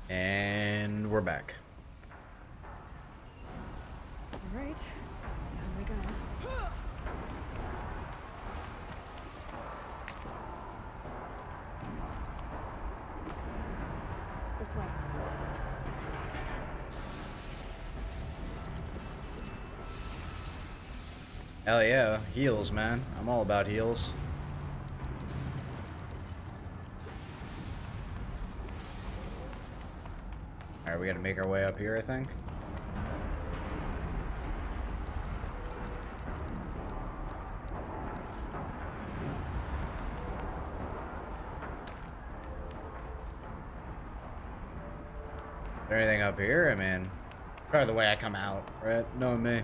And we're back. All right, down we go. This way. Hell yeah, heals, man. I'm all about heals. Alright, we gotta make our way up here, I think. Is there anything up here? I mean, probably the way I come out, right? Knowing me.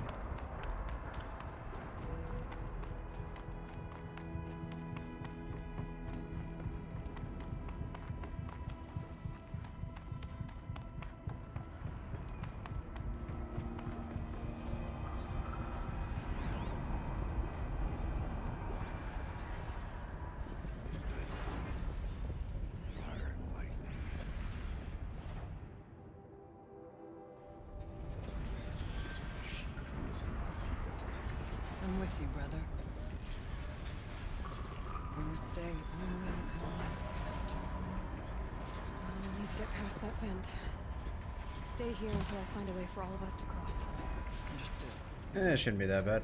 I'm with you, brother. Will you stay only as long as we have to? We'll need to get past that vent. Stay here until I find a way for all of us to cross. Understood. It shouldn't be that bad.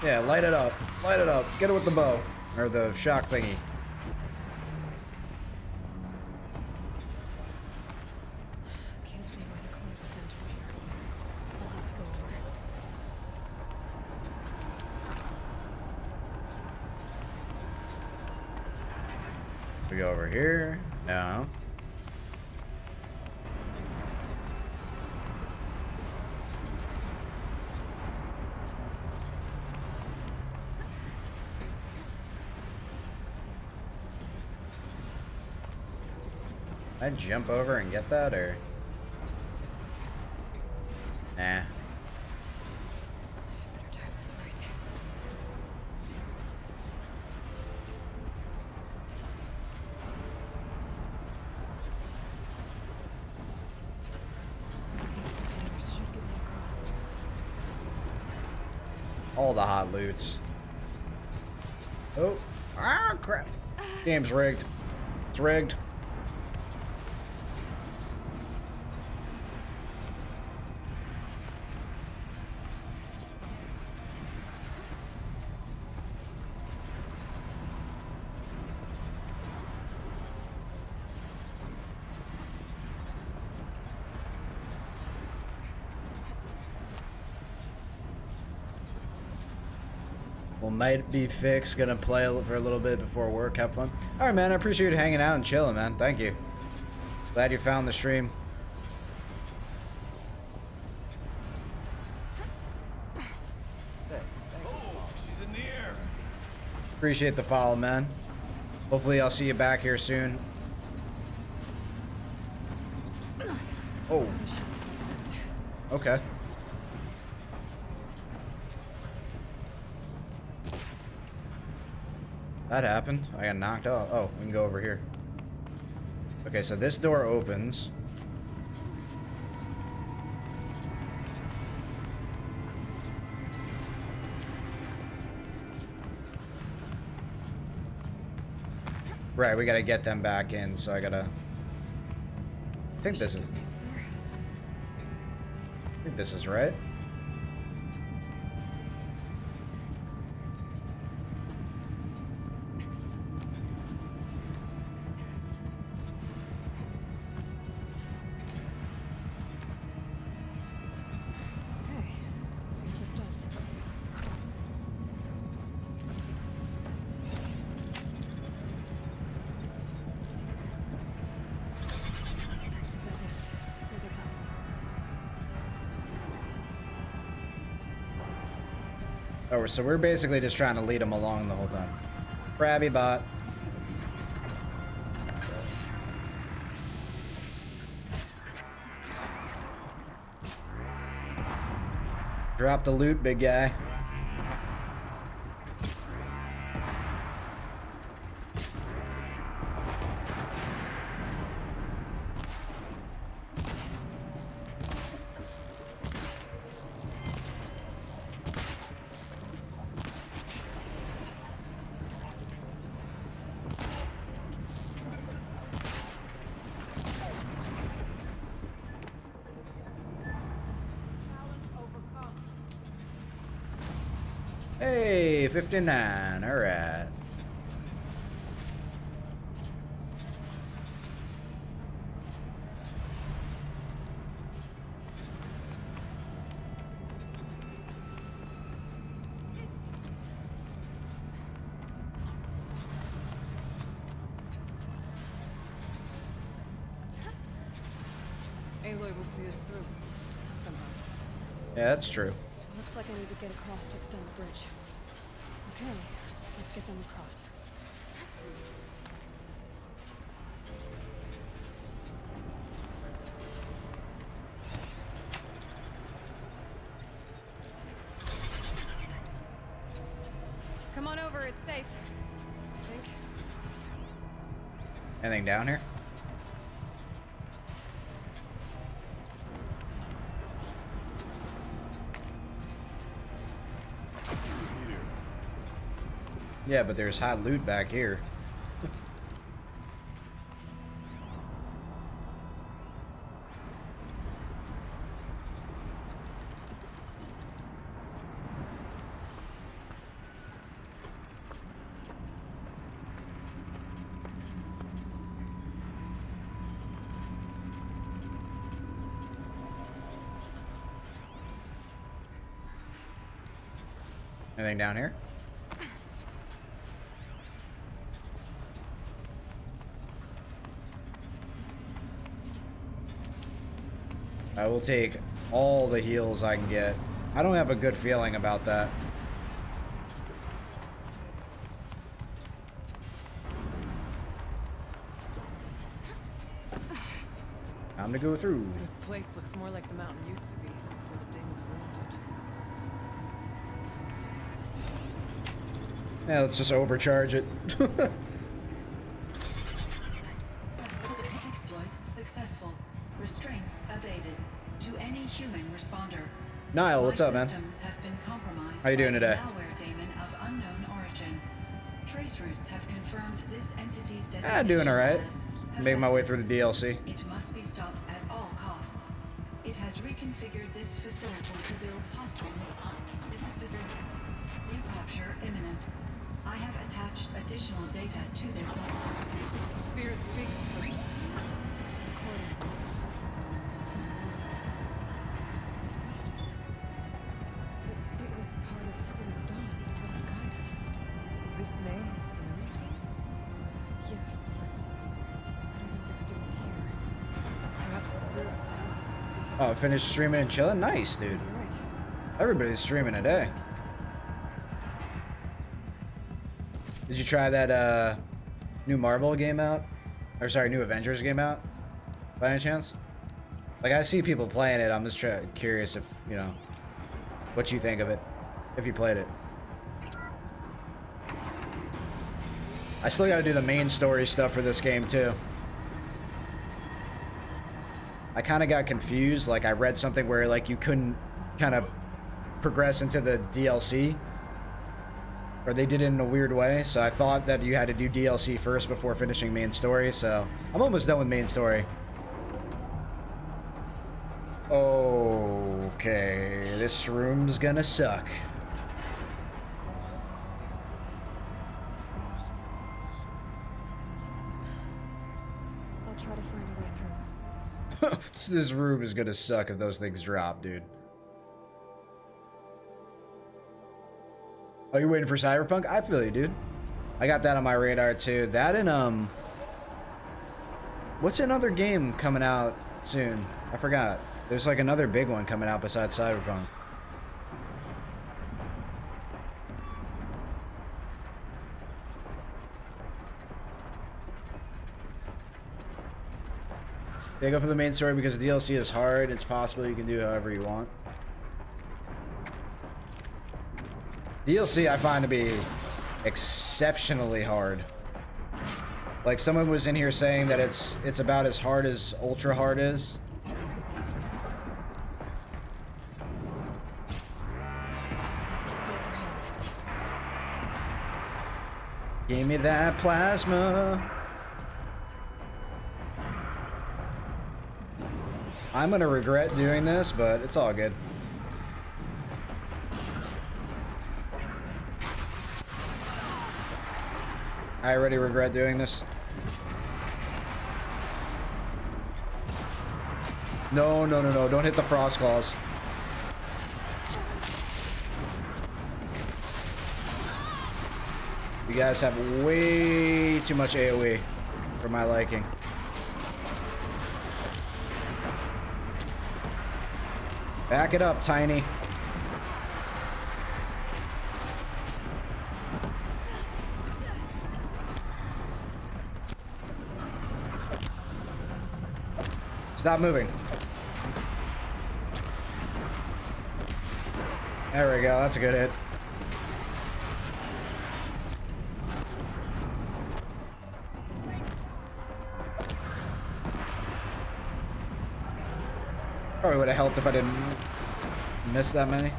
Yeah, light it up. Light it up. Get it with the bow. Or the shock thingy. Can't see where to close the vent from here. I'll have to go over. We go over here. No. I jump over and get that, or? Nah. Better time this right. These containers should get me across. All the hot loots. Oh. Ah, crap. Game's rigged. It's rigged. Well, might be fixed. Gonna play for a little bit before work. Have fun. All right, man. I appreciate you hanging out and chilling, man. Thank you. Glad you found the stream. She's in the air. Appreciate the follow, man. Hopefully, I'll see you back here soon. Oh. Okay. That happened. I got knocked off. Oh, we can go over here. Okay, so this door opens. Right, we gotta get them back in, so I gotta... I think this is right. Okay, let's see what this does. That's it. Here they come. Oh, so we're basically just trying to lead them along the whole time. Krabby bot. Drop the loot, big guy. Hey, 59. All right. Aloy will see us through. Somehow. Yeah, that's true. Looks like I need to get across to extend the bridge. Okay, let's get them across. Come on over, it's safe. I think. Anything down here? Yeah, but there's hot loot back here. Anything down here? I will take all the heals I can get. I don't have a good feeling about that. Time to go through. This place looks more like the mountain used to be before the Daemon ruined it. Yeah, let's just overcharge it. Exploit successful. Restraints evaded. To any human responder. Niall, what's up, man? Systems have been compromised How you doing by today? a malware daemon of unknown origin. Trace routes have confirmed this entity's designation Doing all right. as Making my way through Hephaestus. the DLC. It must be stopped at all costs. It has reconfigured this facility to build hostile. Recapture imminent. I have attached additional data to this. Spirit speaks to us. Hephaestus. It was part of the City of Dawn before the Gaia. This name is familiar to you. Yes, but I don't know what it's doing here. Perhaps the spirit will tell us. Oh, finished streaming and chilling? Nice, dude. You're right. Everybody's streaming today. Did you try that new Marvel game out? Or sorry, new Avengers game out? By any chance? Like, I see people playing it. I'm just curious if, you know, what you think of it. If you played it. I still gotta do the main story stuff for this game, too. I kind of got confused. Like, I read something where, like, you couldn't kind of progress into the DLC. Or they did it in a weird way. So I thought that you had to do DLC first before finishing main story. So I'm almost done with main story. Okay, this room's gonna suck. I'll try to find a way through. This room is gonna suck if those things drop, dude. Oh, you're waiting for Cyberpunk? I feel you, dude. I got that on my radar too. That and what's another game coming out soon? I forgot. There's like another big one coming out besides Cyberpunk. Yeah, go for the main story because DLC is hard. It's possible you can do however you want. DLC I find to be exceptionally hard. Like someone was in here saying that it's about as hard as ultra hard is. Give me that plasma. I'm gonna regret doing this, but it's all good. I already regret doing this. No, no, no, no. Don't hit the frost claws. You guys have way too much AoE for my liking. Back it up, Tiny. Stop moving. There we go. That's a good hit. Probably would have helped if I didn't miss that many.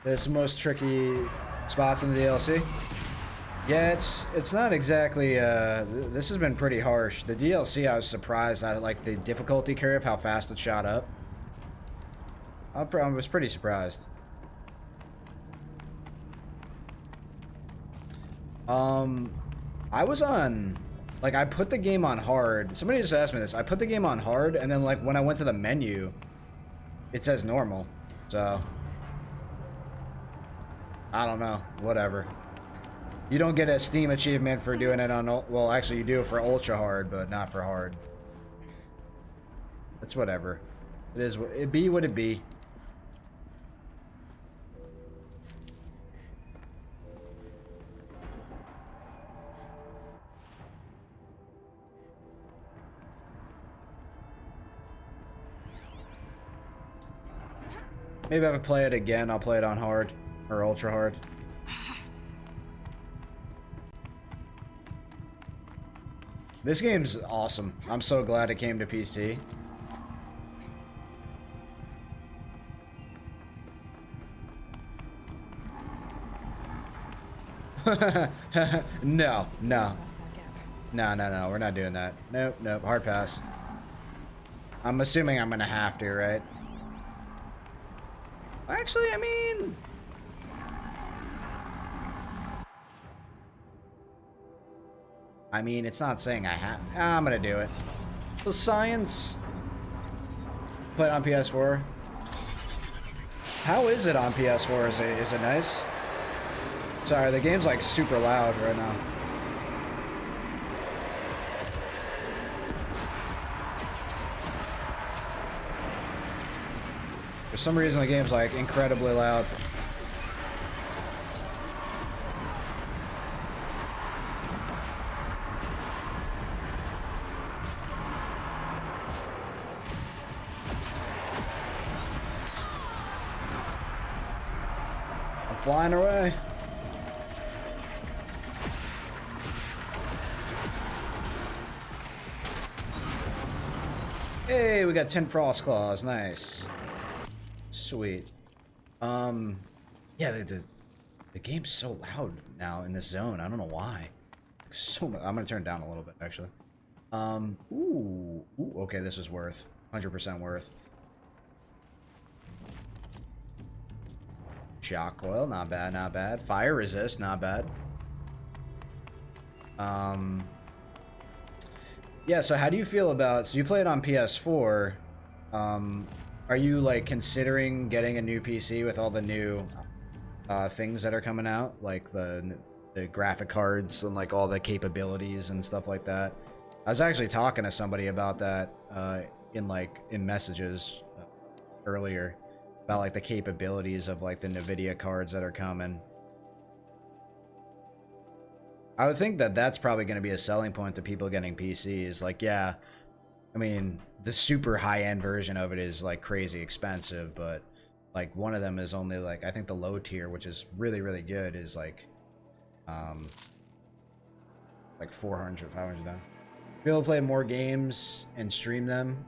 It's the most tricky spots in the DLC. Yeah, it's not exactly, this has been pretty harsh. The DLC, I was surprised at, like, the difficulty curve, how fast it shot up. I was pretty surprised. I was on, like, I put the game on hard. Somebody just asked me this. I put the game on hard, and then, like, when I went to the menu, it says normal. So, I don't know. Whatever. You don't get a Steam achievement for doing it on, well, actually you do for ultra hard, but not for hard. It's whatever. It is, it be what it be. Maybe if I play it again, I'll play it on hard or ultra hard. This game's awesome. I'm so glad it came to PC. No, no. No, no, no. We're not doing that. Nope, nope. Hard pass. I'm assuming I'm gonna have to, right? Actually, I mean... it's not saying I have. I'm gonna do it. The science. Play it on PS4. How is it on PS4? Is it nice? Sorry, the game's like super loud right now. For some reason, the game's like incredibly loud. Flying away. Hey, we got 10 frost claws. Nice. Sweet. Yeah, the game's so loud now in this zone. I don't know why. So much. I'm gonna turn it down a little bit, actually. Ooh, okay, this was worth. 100% worth. Shock coil, not bad, not bad. Fire resist, not bad. Yeah, so how do you feel about, so you play it on PS4, are you like considering getting a new PC with all the new things that are coming out, like the graphic cards and like all the capabilities and stuff like that? I was actually talking to somebody about that in messages earlier. about like the capabilities of like the NVIDIA cards that are coming. I would think that that's probably going to be a selling point to people getting PCs. Like, yeah, I mean, the super high-end version of it is like crazy expensive, but like one of them is only like, I think the low tier, which is really, really good, is like 400, 500 down. Be able to play more games and stream them.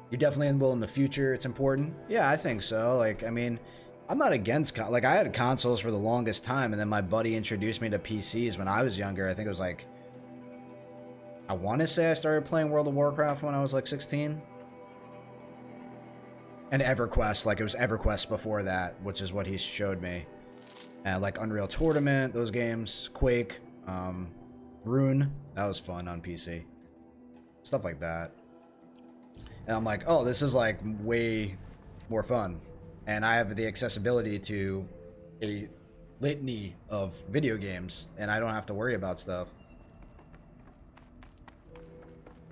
You definitely will in the future. It's important. Yeah, I think so. Like, I mean, I'm not against like I had consoles for the longest time, and then my buddy introduced me to PCs when I was younger. I think it was like, I want to say I started playing World of Warcraft when I was like 16. And EverQuest, like it was EverQuest before that, which is what he showed me. And like Unreal Tournament, those games, Quake, Rune, that was fun on PC. Stuff like that. And I'm like, oh, this is like way more fun. And I have the accessibility to a litany of video games, and I don't have to worry about stuff.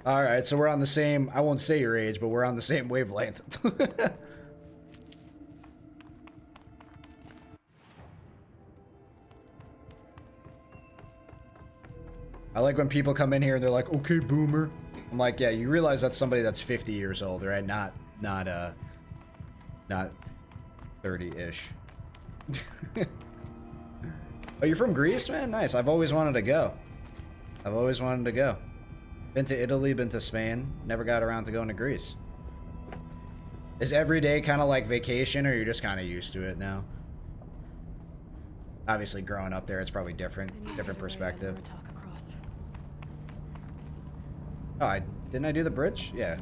All right, so we're on the same, I won't say your age, but we're on the same wavelength. I like when people come in here and they're like, okay, boomer. I'm like, yeah, you realize that's somebody that's 50 years old, right? Not 30-ish. Oh, you're from Greece, man? Nice. I've always wanted to go. Been to Italy, been to Spain. Never got around to going to Greece. Is every day kind of like vacation, or you're just kind of used to it now? Obviously, growing up there, it's probably different perspective. Oh, didn't I do the bridge? Yeah.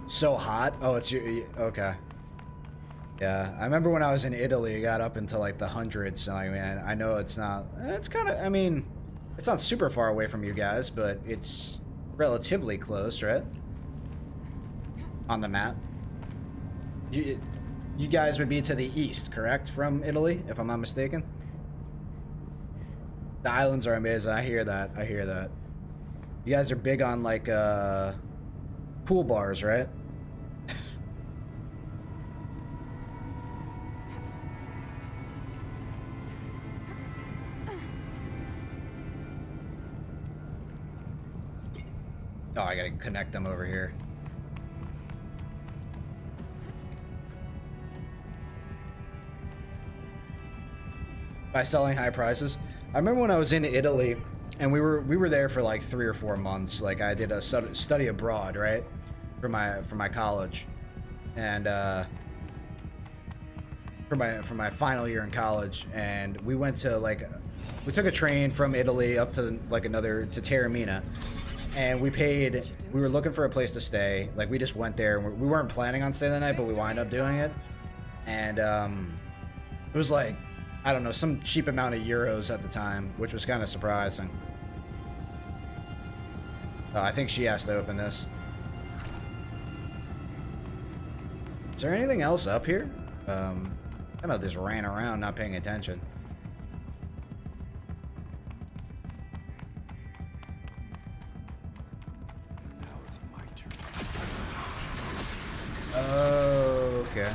So hot? Oh, it's your... Okay. Yeah, I remember when I was in Italy, it got up into like the hundreds. So, I mean, I know it's not... It's kind of... I mean, it's not super far away from you guys, but it's relatively close, right? On the map. You guys would be to the east, correct? From Italy, if I'm not mistaken? The islands are amazing. I hear that. You guys are big on like pool bars, right? Oh, I gotta connect them over here. By selling high prices. I remember when I was in Italy, and we were there for like 3 or 4 months. Like I did a study abroad, right, for my college, and for my final year in college. And we went to like, we took a train from Italy up to like to Taormina, and we were looking for a place to stay. Like we just went there. And we weren't planning on staying the night, but we wound up doing it, and it was like, I don't know, some cheap amount of euros at the time, which was kind of surprising. Oh, I think she has to open this. Is there anything else up here? Kind of just ran around not paying attention. Now it's my turn. Oh, okay.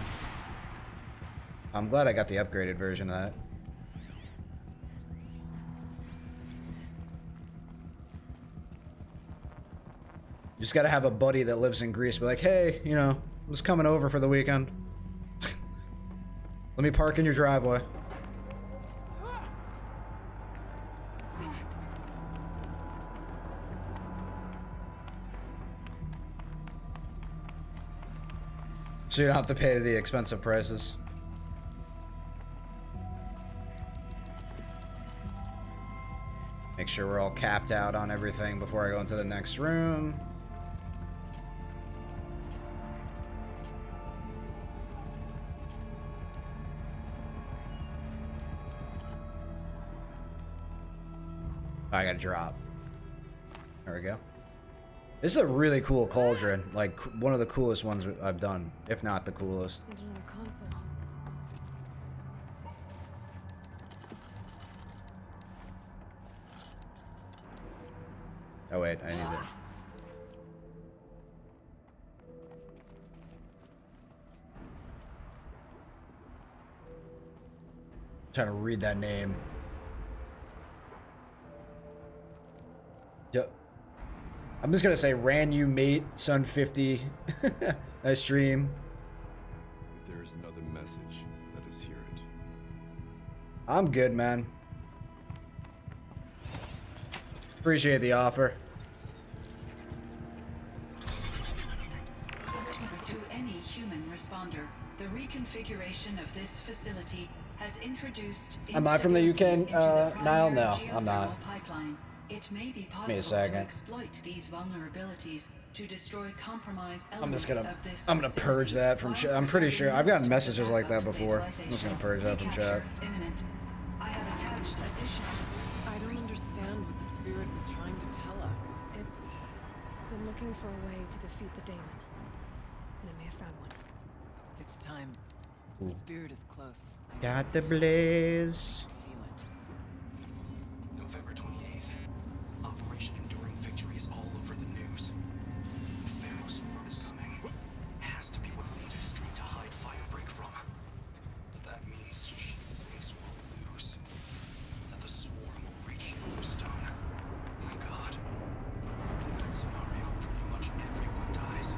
I'm glad I got the upgraded version of that. You just gotta have a buddy that lives in Greece, be like, hey, you know, I'm just coming over for the weekend. Let me park in your driveway. So you don't have to pay the expensive prices. Make sure we're all capped out on everything before I go into the next room. Oh, I gotta drop. There we go. This is a really cool cauldron. Like, one of the coolest ones I've done, if not the coolest. And another console. Oh wait, I need it. trying to read that name. I'm just gonna say, ran you mate, Sun 50. Nice stream. If there is another message, let us hear it. I'm good, man. Appreciate the offer. To any human responder, the reconfiguration of this facility has introduced. Am I from the UK, instabilities into the Niall? primary No, I'm not. geothermal pipeline. It may be me a possible to second. exploit these vulnerabilities to destroy compromised I'm elements just gonna, of this I'm gonna purge facility that from while chat. I'm pretty preserving sure I've gotten most of the messages like that backup before. I'm just gonna purge that from chat. Recapture imminent. I have attached additional. I don't understand what the spirit was trying to tell us. It's been looking for a way to defeat the daemon. And it may have found one. It's time. The spirit is close. I Got the blaze. feel it. November 28th. Operation Enduring Victory is all over the news. Thanos' swarm is coming. Has to be what Lead is trying to hide Firebreak from. But that means she thinks we'll lose. That the swarm will reach Yellowstone. My God. In that scenario, pretty much everyone dies.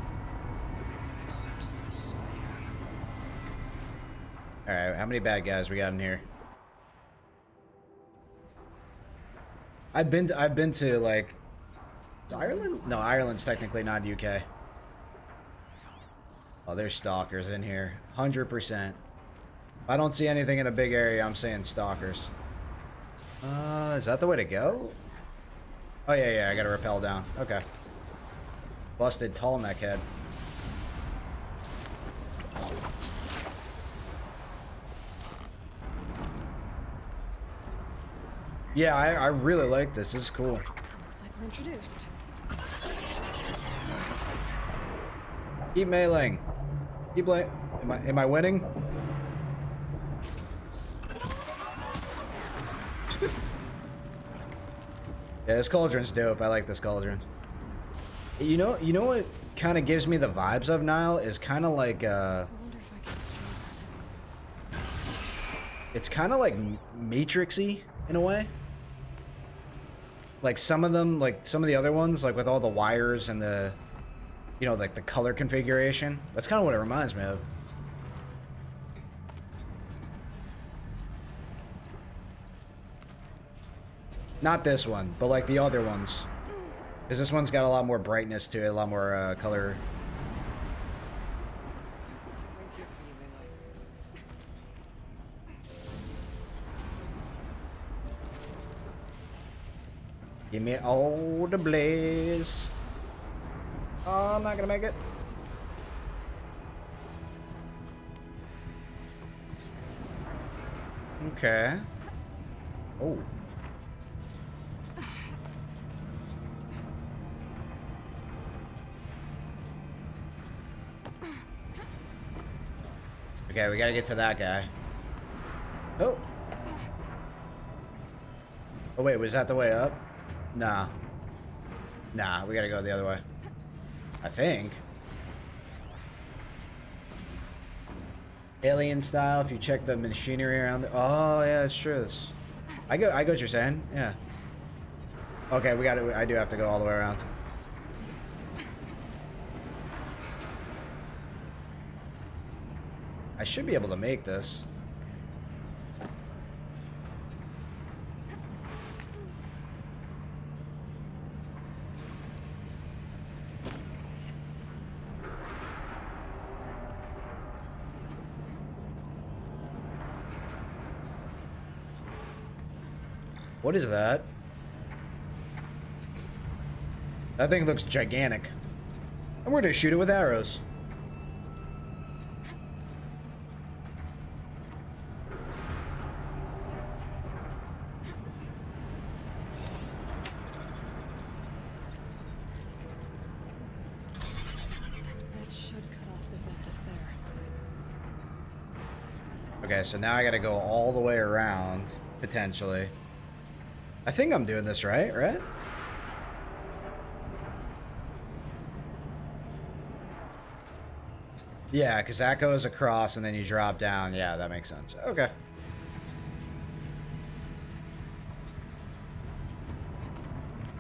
Everyone except Cyan. Alright, how many bad guys we got in here? I've been to like, is Ireland? No, Ireland's technically not UK. Oh, there's stalkers in here. 100%. If I don't see anything in a big area, I'm saying stalkers. Is that the way to go? Oh yeah, I gotta rappel down. Okay. Busted tall neckhead. Yeah, I really like this. This is cool. Looks like we're introduced. Keep mailing. Keep like. Am I winning? Yeah, this cauldron's dope. I like this cauldron. You know what kind of gives me the vibes of Nile is kind of like I wonder if I can destroy it's kind of like Matrixy in a way. Like some of them, like some of the other ones, like with all the wires and the, you know, like the color configuration. That's kind of what it reminds me of. Not this one, but like the other ones. Because this one's got a lot more brightness to it, a lot more color. Right here for you, Aloy. Give me all the blaze. Oh, I'm not gonna make it. Okay. Oh. Okay, we gotta get to that guy. Oh. Oh wait, was that the way up? Nah. Nah, we gotta go the other way. I think. Alien style, if you check the machinery around the, oh yeah, it's true. I get what you're saying. Yeah. Okay, I do have to go all the way around. I should be able to make this. What is that? That thing looks gigantic. I'm going to shoot it with arrows. That should cut off the vent up there. Okay, so now I gotta go all the way around, potentially. I think I'm doing this right? Yeah, because that goes across and then you drop down. Yeah, that makes sense. Okay.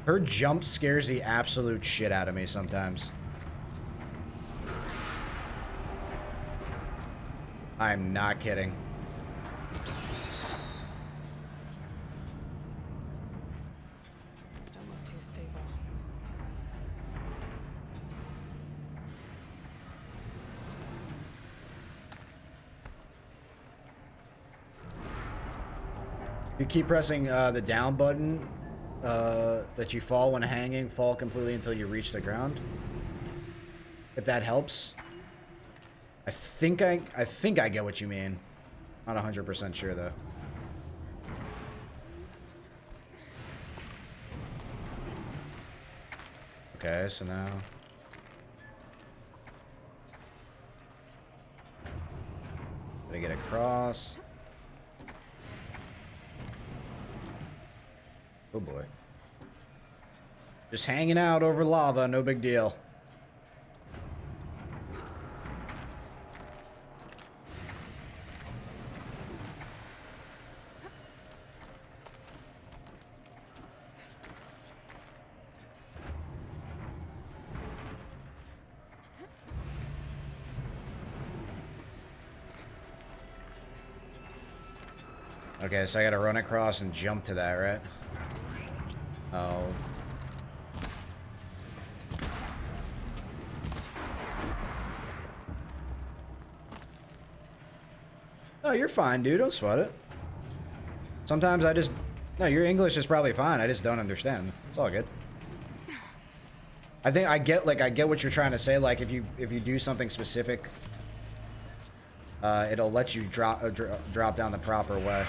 Her jump scares the absolute shit out of me sometimes. I'm not kidding. Things don't look too stable. You keep pressing the down button that you fall when hanging, fall completely until you reach the ground. If that helps. I think I get what you mean. Not 100% sure though. Okay, so now gotta get across. Oh boy. Just hanging out over lava, no big deal. Okay, so I gotta run across and jump to that, right? Oh. Oh, you're fine, dude. Don't sweat it. Sometimes I just... No, your English is probably fine. I just don't understand. It's all good. I think I get what you're trying to say. Like, if you do something specific, it'll let you drop down the proper way.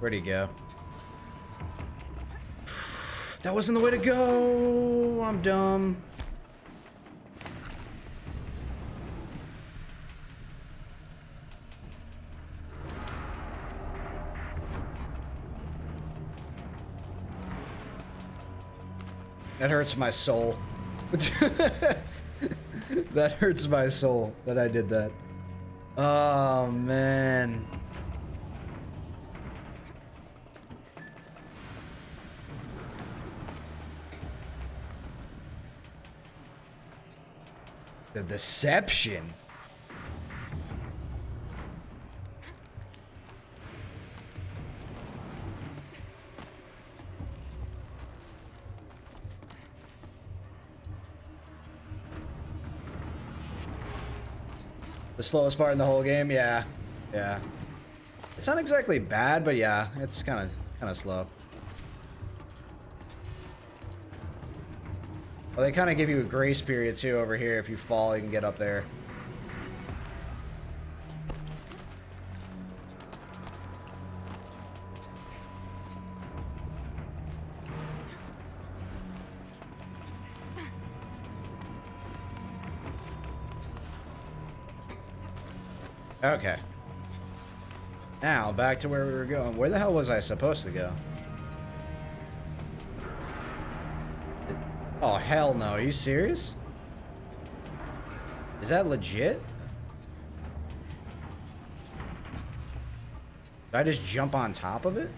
Where'd he go? That wasn't the way to go. I'm dumb. That hurts my soul. That hurts my soul that I did that. Oh, man. The deception. The slowest part in the whole game, yeah. Yeah. It's not exactly bad, but yeah, it's kind of slow. Well, they kind of give you a grace period too over here. If you fall, you can get up there. Okay. Now, back to where we were going. Where the hell was I supposed to go? Oh, hell no. Are you serious? Is that legit? Did I just jump on top of it?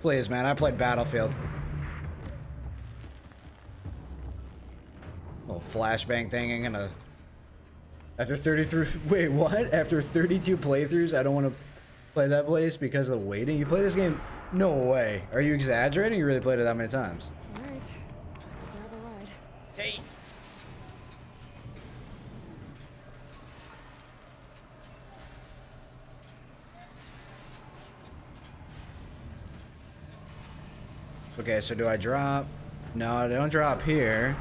Please, man. I played Battlefield. Little flashbang thing ain't gonna... After 33... Wait, what? After 32 playthroughs, I don't want to play that place because of the waiting? You play this game? No way. Are you exaggerating? You really played it that many times? All right. Grab a ride. Hey! Okay, so do I drop? No, I don't drop here.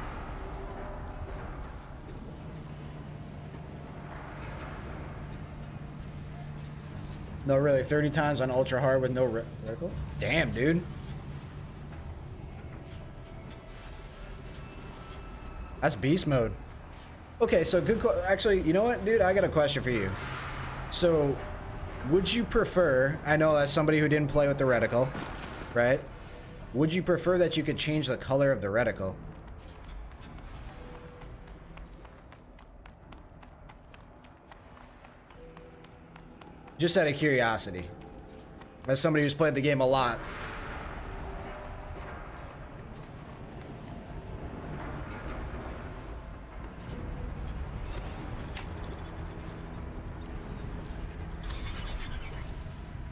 No, really, 30 times on ultra hard with no reticle? Damn, dude. That's beast mode. Okay, so actually, you know what, dude? I got a question for you. So, would you prefer, I know as somebody who didn't play with the reticle, right? Would you prefer that you could change the color of the reticle? Just out of curiosity. As somebody who's played the game a lot.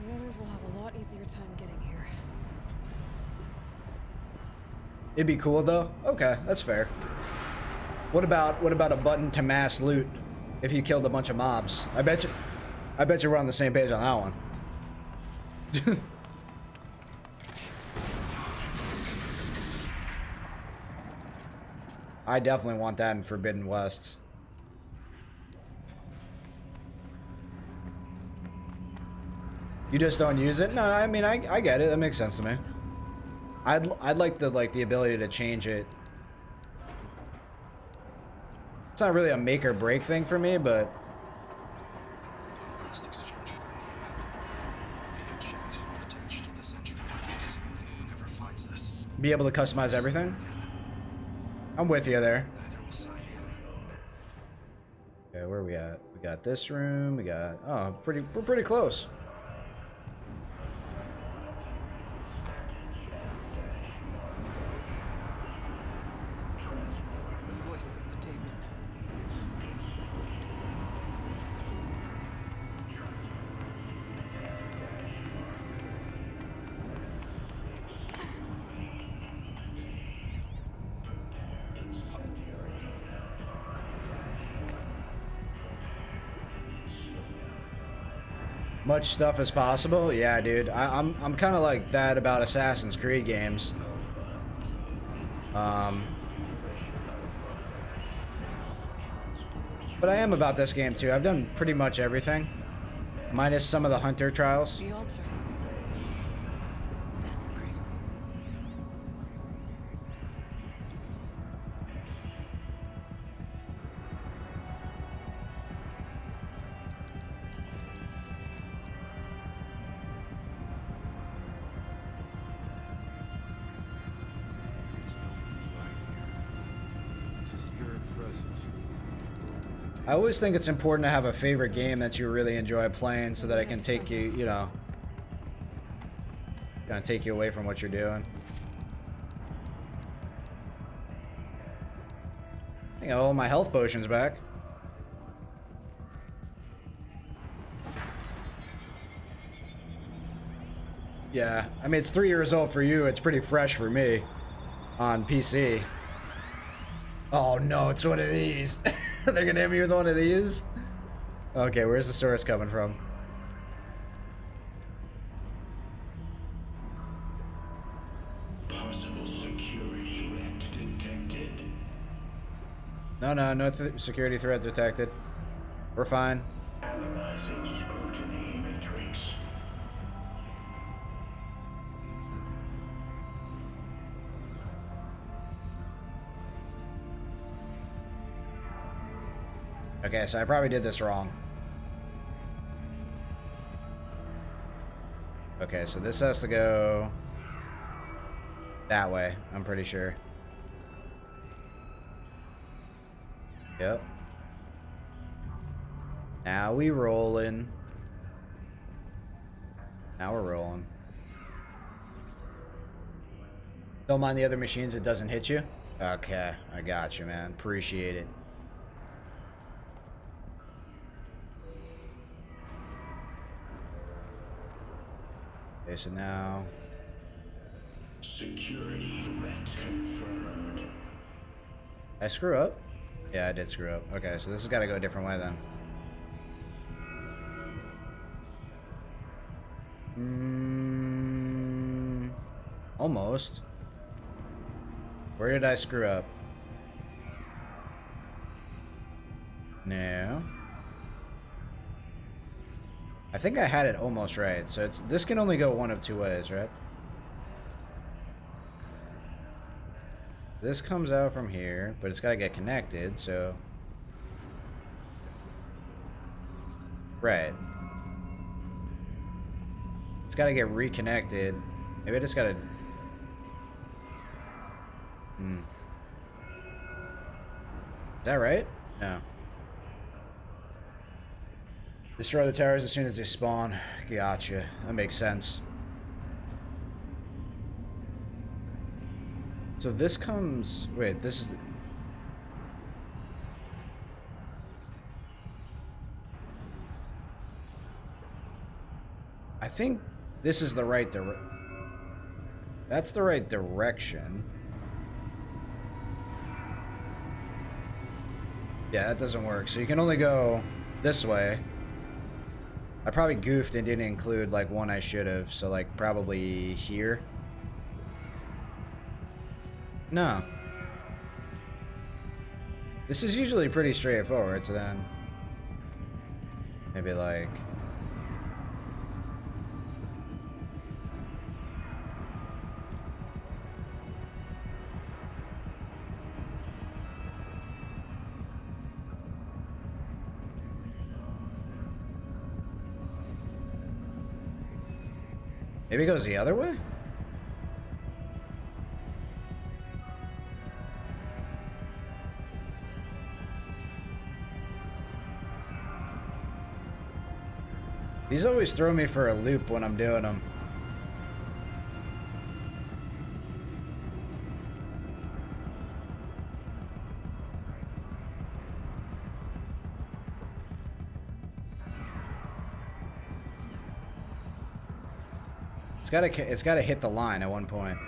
The others will have a lot easier time getting here. It'd be cool though. Okay, that's fair. What about a button to mass loot if you killed a bunch of mobs? I bet you we're on the same page on that one. I definitely want that in Forbidden West. You just don't use it? No, I mean I get it. That makes sense to me. I'd like the ability to change it. It's not really a make or break thing for me, but Last exchange via chat attached to this entry. Whoever finds this, be able to customize everything. I'm with you there. neither will sign in. Okay, where are we at? We got this room. We got we're pretty close. The voice of the demon. Much stuff as possible. Yeah, dude. I'm kind of like that about Assassin's Creed games. But I am about this game too. I've done pretty much everything, minus some of the hunter trials. The altar. Desecrated. There's no blue light here. There's a spirit present. I always think it's important to have a favorite game that you really enjoy playing, so that I can take you, you know, kind of take you away from what you're doing. I think I have all my health potions back. Yeah, I mean, it's 3 years old for you. It's pretty fresh for me on PC. Oh no, it's one of these. They're gonna hit me with one of these? Okay, where's the source coming from? Possible security threat detected. No security threat detected. We're fine. Analyzing scrutiny matrix. Okay, so I probably did this wrong. Okay, so this has to go that way, I'm pretty sure. Yep. Now we rolling. Now we're rolling. Don't mind the other machines, it doesn't hit you? Okay, I got you, man. Appreciate it. Okay, so now... Security threat confirmed. I screw up? Yeah, I did screw up. Okay, so this has got to go a different way then. Almost. Where did I screw up? No. I think I had it almost right. So this can only go one of two ways, right? This comes out from here, but it's got to get connected, so... Right. It's got to get reconnected. Maybe I just got to... Is that right? No. Destroy the towers as soon as they spawn. Gotcha. That makes sense. So this comes... Wait, this is... I think this is the right That's the right direction. Yeah, that doesn't work. So you can only go this way. I probably goofed and didn't include like one I should have. So like probably here. No. This is usually pretty straightforward, so then maybe like... Maybe it goes the other way? These always throw me for a loop when I'm doing them. It's gotta hit the line at one point.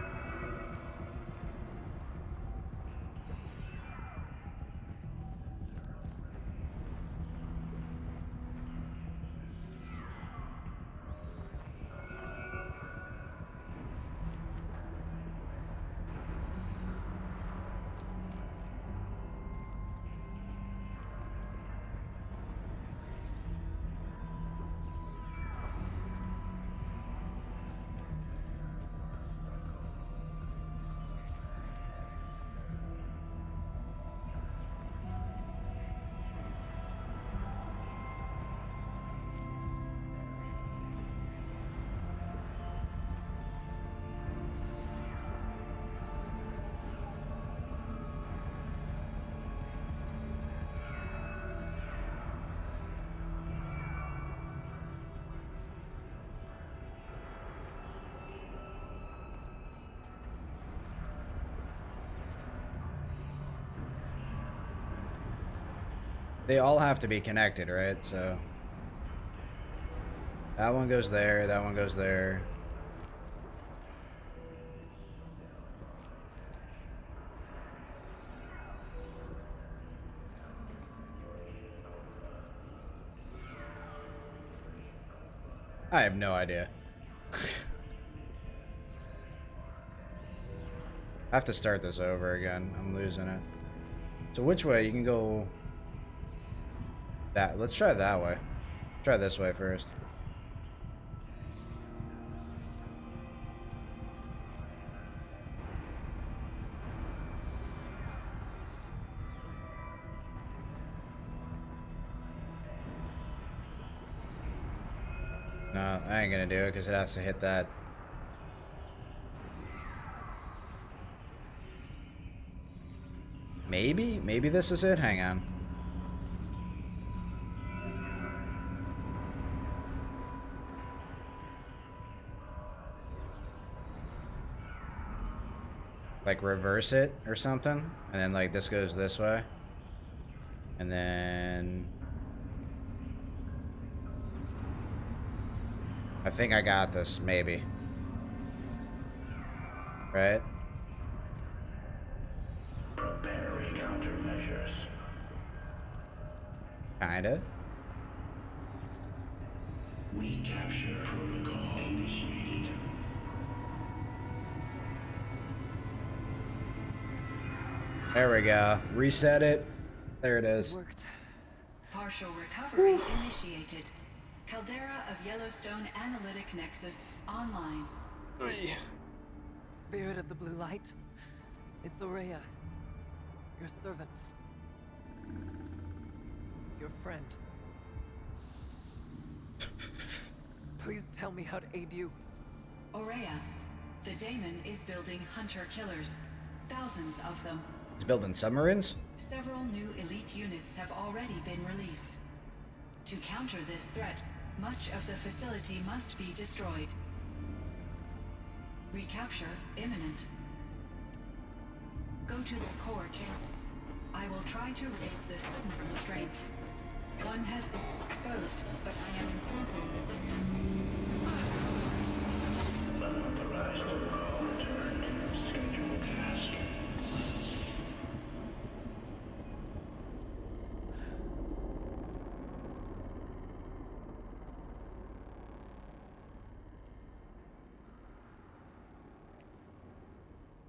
They all have to be connected, right? So that one goes there, that one goes there. I have no idea. I have to start this over again. I'm losing it. So which way? You can go... That. Let's try that way. Try this way first. No, I ain't gonna do it because it has to hit that. Maybe? Maybe this is it? Hang on. Like reverse it or something, and then like this goes this way, and then I think I got this, maybe. Right? Preparing countermeasures. Kinda. Recapture protocol initiated. There we go. Reset it. There it is. Worked. Partial recovery initiated. Caldera of Yellowstone Analytic Nexus online. Spirit of the blue light. It's Aurea. Your servant. Your friend. Please tell me how to aid you. Aurea, the daemon is building hunter-killers. Thousands of them. He's building submarines? Several new elite units have already been released. To counter this threat, much of the facility must be destroyed. Recapture imminent. Go to the core chamber. I will try to raise the signal strength. One has been exposed, but I am incorporating. Unauthorized protocol returned. Scheduled task.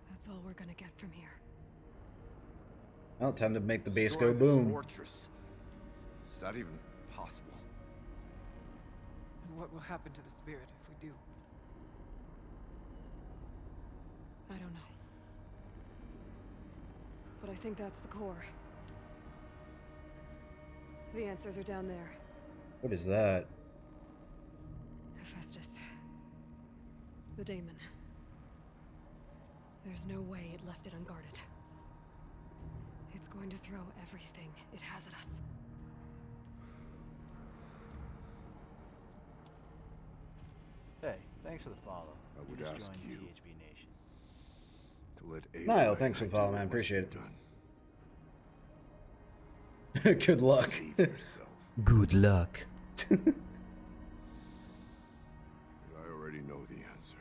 That's all we're gonna get from here. Well, time to make the base Destroy go this boom. Fortress. Is that even possible? And what will happen to the spirit if we do? I don't know. But I think that's the core. The answers are down there. What is that? Hephaestus. The daemon. There's no way it left it unguarded. It's going to throw everything it has at us. Hey, thanks for the follow. I would just ask joined you. THB Nation. To let Ada Niall, and thanks for I the follow, do man. what must Appreciate be it. done. Good luck. Save yourself. Good luck. But I already know the answer.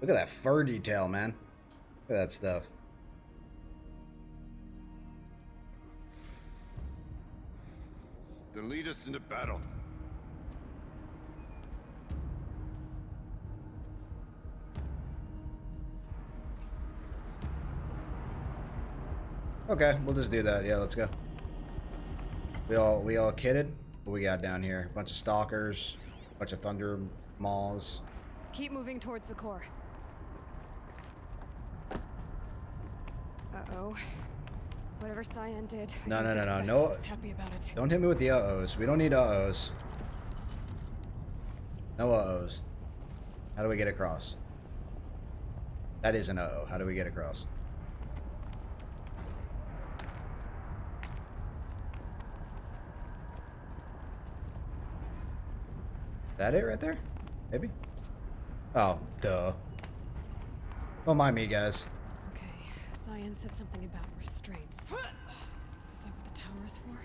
Look at that fur detail, man. Look at that stuff. Then lead us into battle. Okay, we'll just do that. Yeah, let's go. We all kitted? What we got down here? A bunch of stalkers, a bunch of thunder maws. Keep moving towards the core. Uh-oh. Whatever Cyan did. I No, don't no, no, think no, Hephaestus no. is happy about it. Don't hit me with the uh-ohs. We don't need uh-ohs. No uh-ohs. How do we get across? That is an uh-oh. How do we get across? That it right there? Maybe? Oh, duh. Don't mind me, guys. Okay, Cyan said something about restraints. Is that what the tower is for?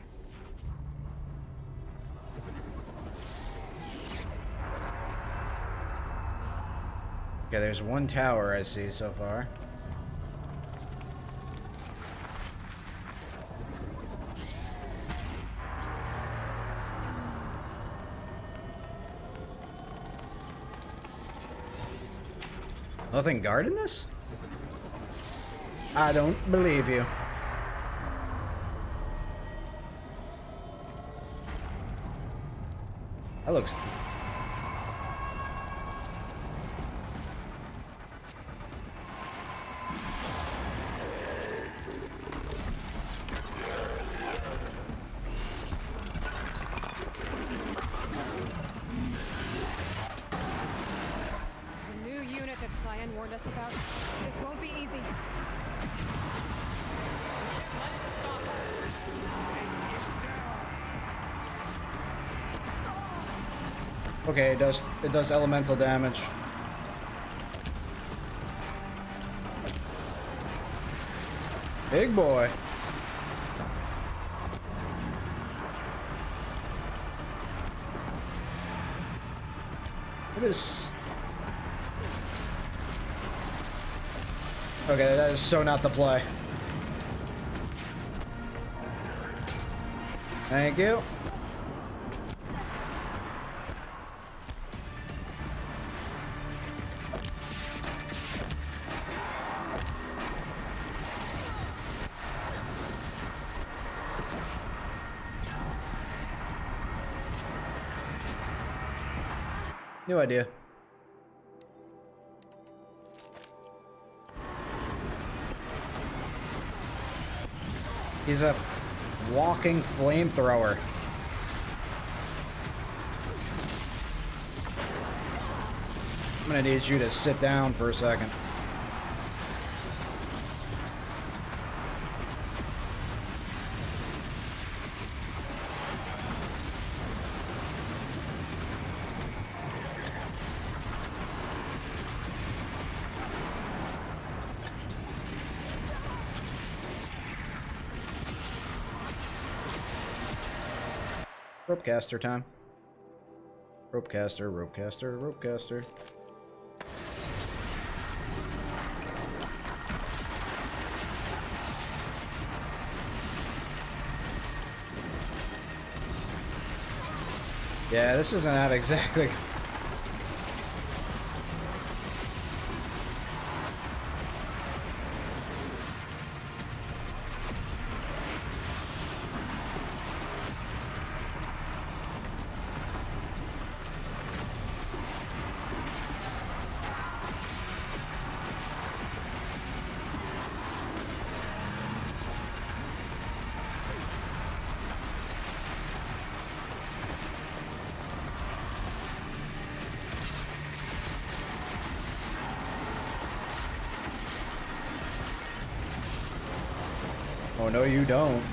Okay, there's one tower I see so far. Nothing guarding this? I don't believe you. That looks... The new unit that Cyan warned us about. This won't be easy. Okay, it does elemental damage. Big boy. What is... Okay, that is so not the play. Thank you. New idea. He's a walking flamethrower. I'm gonna need you to sit down for a second. Ropecaster time. Ropecaster, ropecaster, ropecaster. Yeah, this isn't that exactly. Oh, no, you don't.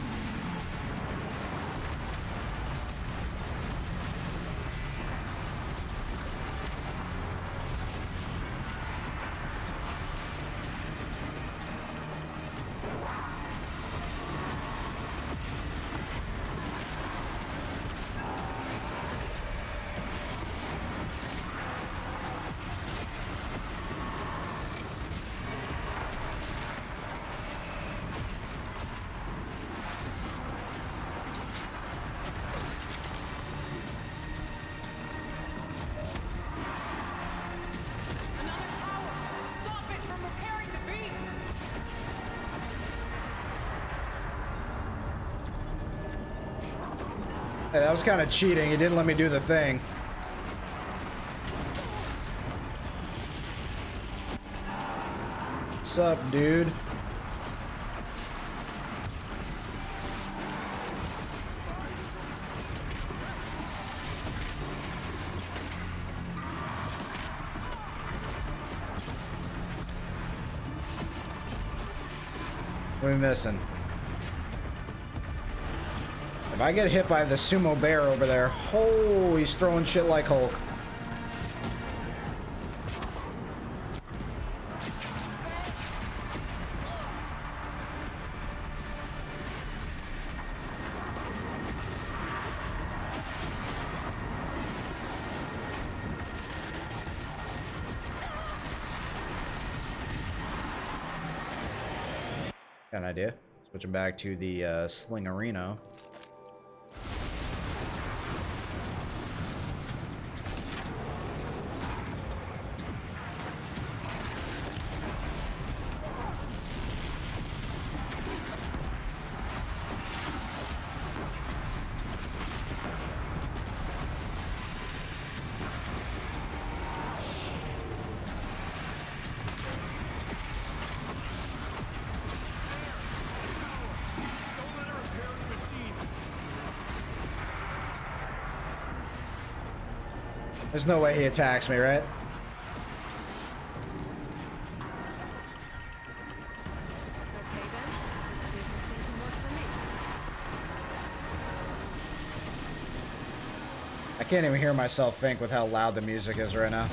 Hey, that was kind of cheating. He didn't let me do the thing. What's up, dude? What are we missing? If I get hit by the sumo bear over there, oh, he's throwing shit like Hulk. Got an idea. Switching back to the Sling Arena. There's no way he attacks me, right? I can't even hear myself think with how loud the music is right now.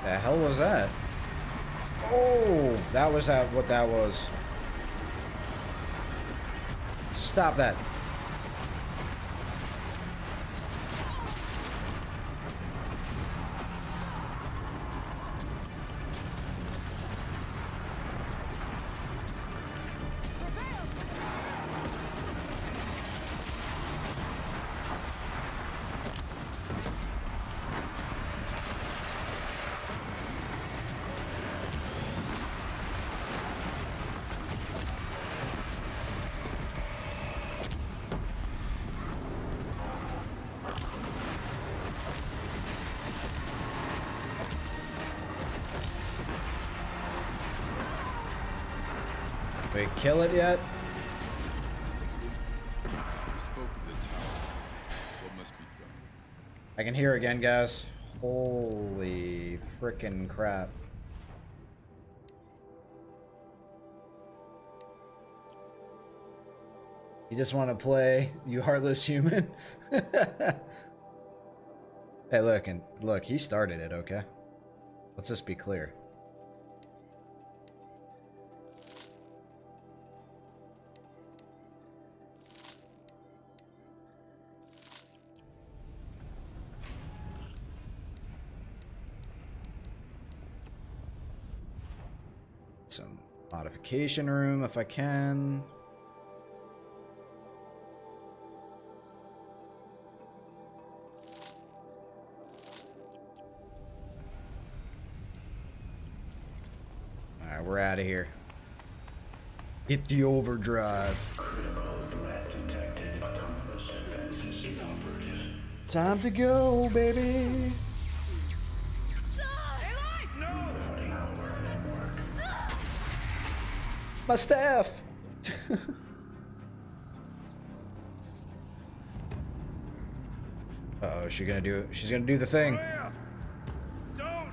The hell was that? Oh, that was what that was. Stop that. we kill it yet? You spoke of the tower. What must be done? I can hear again, guys. Holy frickin' crap. You just want to play, you heartless human? Hey, look, and look, he started it, okay? Let's just be clear. Some modification room if I can. Alright, we're out of here. Hit the overdrive. Critical threat detected. Autonomous defenses inoperative. Time to go, baby. Routing our network. My staff. Uh-oh, she's gonna do it. She's gonna do the thing. Don't!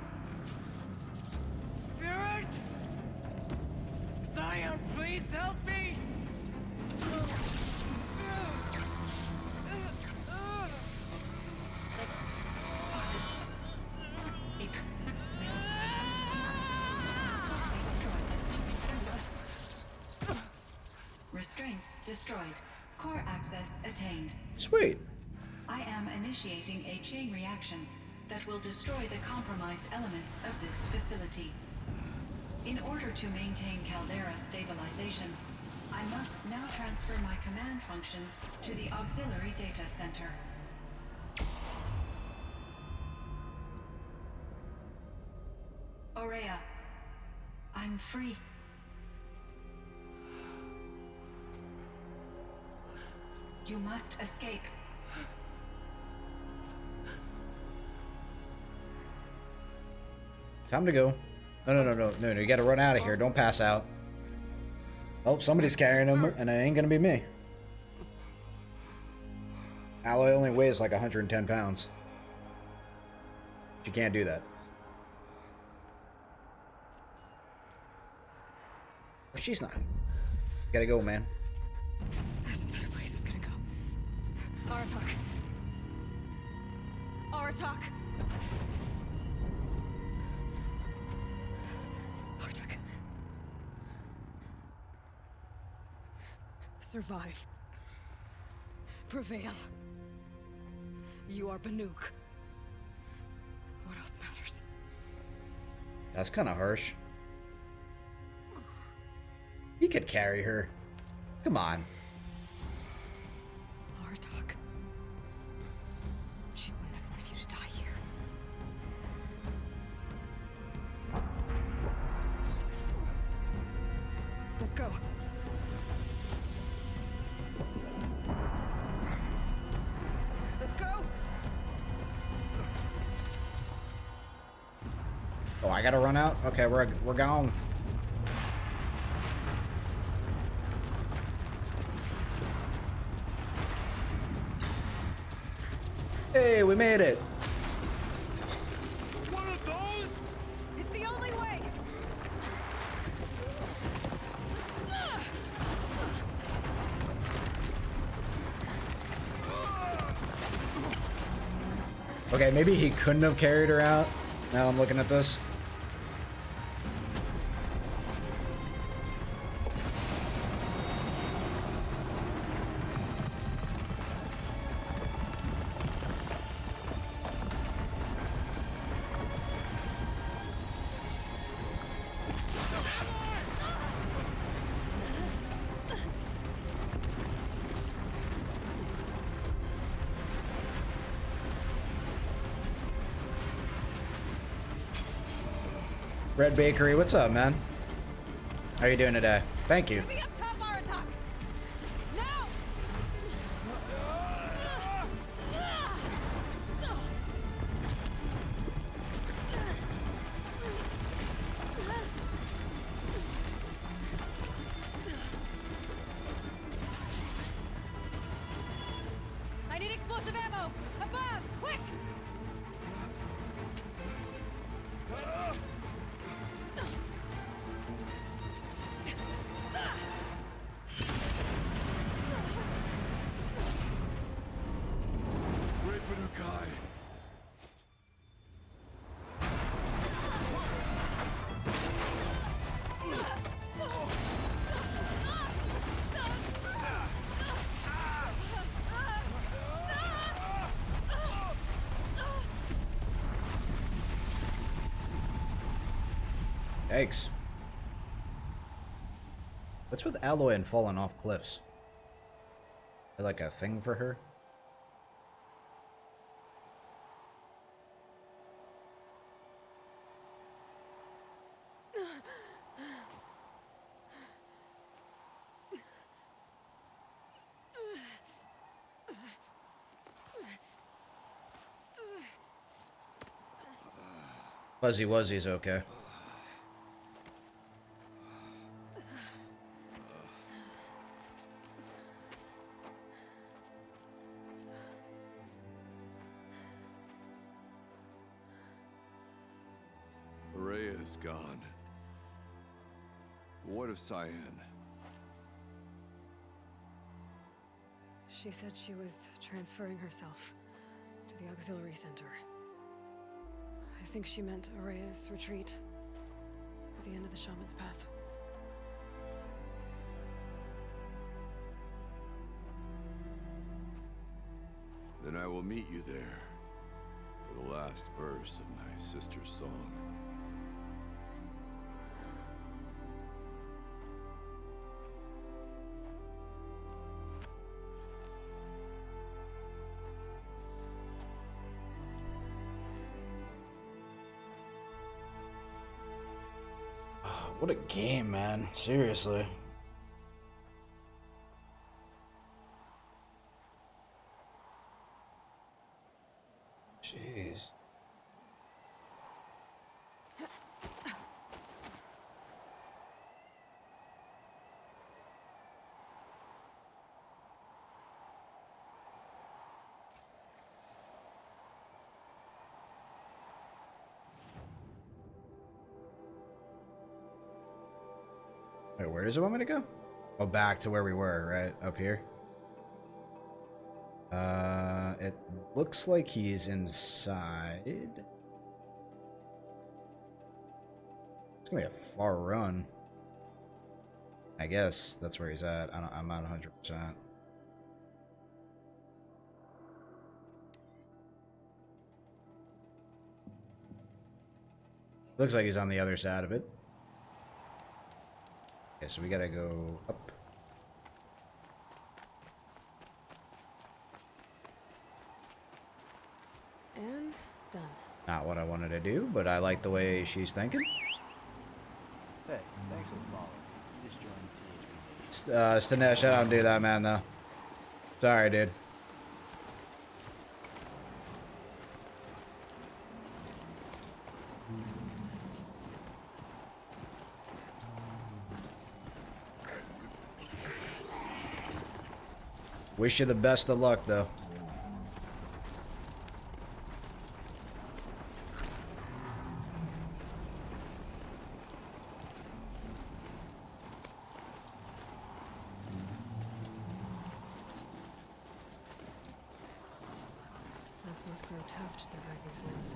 Spirit! Scion, please help me! Restraints destroyed. Core access attained. Sweet. I am initiating a chain reaction that will destroy the compromised elements of this facility. In order to maintain Caldera stabilization, I must now transfer my command functions to the auxiliary data center. Aurea, I'm free. You must escape. Time to go. No. You gotta run out of here. Don't pass out. Oh, somebody's carrying him, and it ain't gonna be me. Alloy only weighs like 110 pounds. She can't do that. Oh, she's not. Gotta go, man. This entire place is gonna go. Aratak. Aratak. Aratak. Survive. Prevail. You are Banuk. What else matters? That's kind of harsh. He could carry her. Come on. Aratak. She wouldn't have wanted you to die here. Let's go. Let's go. Oh, I gotta run out? Okay, we're gone. Hey, we made it. One of those? It's the only way. Okay, maybe he couldn't have carried her out. Now I'm looking at this. Red Bakery, what's up, man? How you doing today? Thank you. Be up top, Aratak. Now. Yikes. What's with Alloy and falling off cliffs? Is that like a thing for her? Fuzzy Wuzzy's okay. Rhea is gone. What of Cyan? She said she was transferring herself to the auxiliary center. I think she meant Araya's retreat at the end of the shaman's path. Then I will meet you there for the last verse of my sister's song. What a game, man. Seriously. Jeez. Wait, where does it want me to go? Oh, back to where we were, right? Up here. It looks like he's inside. It's gonna be a far run. I guess that's where he's at. I'm not 100%. Looks like he's on the other side of it. Okay, so we gotta go up. And done. Not what I wanted to do, but I like the way she's thinking. Hey, thanks for the follow. You just joined THB. Stanesh, I don't do that, man, though. Sorry, dude. Wish you the best of luck, though. Plants must grow tough to survive these winds.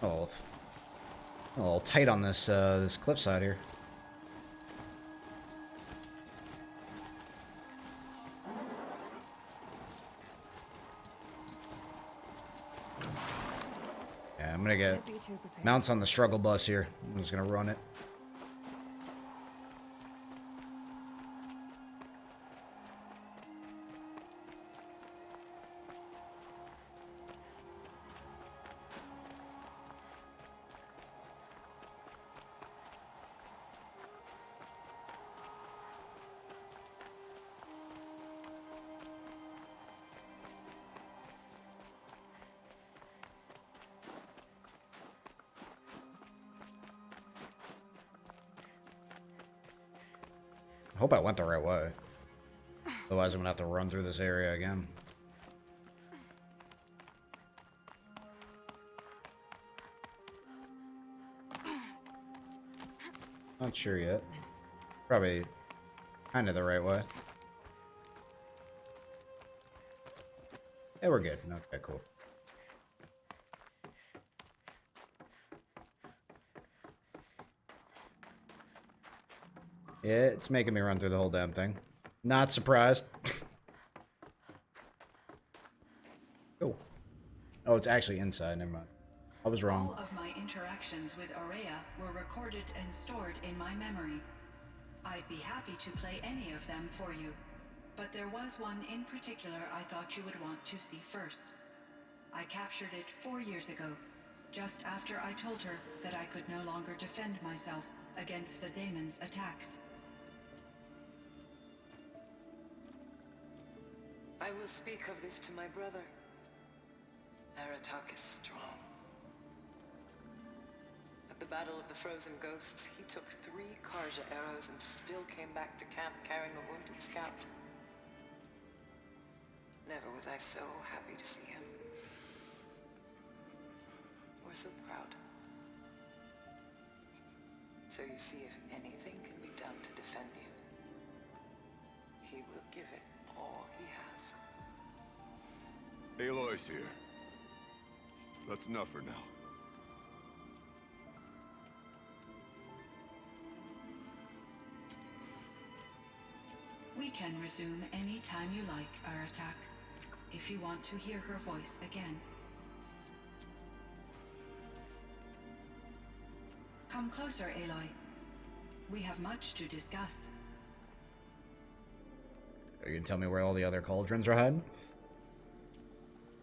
Oh, a little tight on this this cliffside here. Yeah, I'm gonna get Can't be too prepared. mounts on the struggle bus here. I'm just gonna run it. I hope I went the right way. Otherwise, I'm gonna have to run through this area again. Not sure yet. Probably kind of the right way. Yeah, we're good. Okay, cool. It's making me run through the whole damn thing. Not surprised. Oh. Oh, it's actually inside. Never mind. I was wrong. All of my interactions with Aurea were recorded and stored in my memory. I'd be happy to play any of them for you, but there was one in particular I thought you would want to see first. I captured it 4 years ago, just after I told her that I could no longer defend myself against the daemon's attacks. I will speak of this to my brother. Aratak is strong. At the Battle of the Frozen Ghosts, he took 3 Karja arrows and still came back to camp carrying a wounded scout. Never was I so happy to see him. Or so proud. So you see, if anything can be done to defend you, he will give it all he has. Aloy's here. That's enough for now. We can resume any time you like, Aratak, if you want to hear her voice again. Come closer, Aloy. We have much to discuss. Are you gonna tell me where all the other cauldrons are hiding?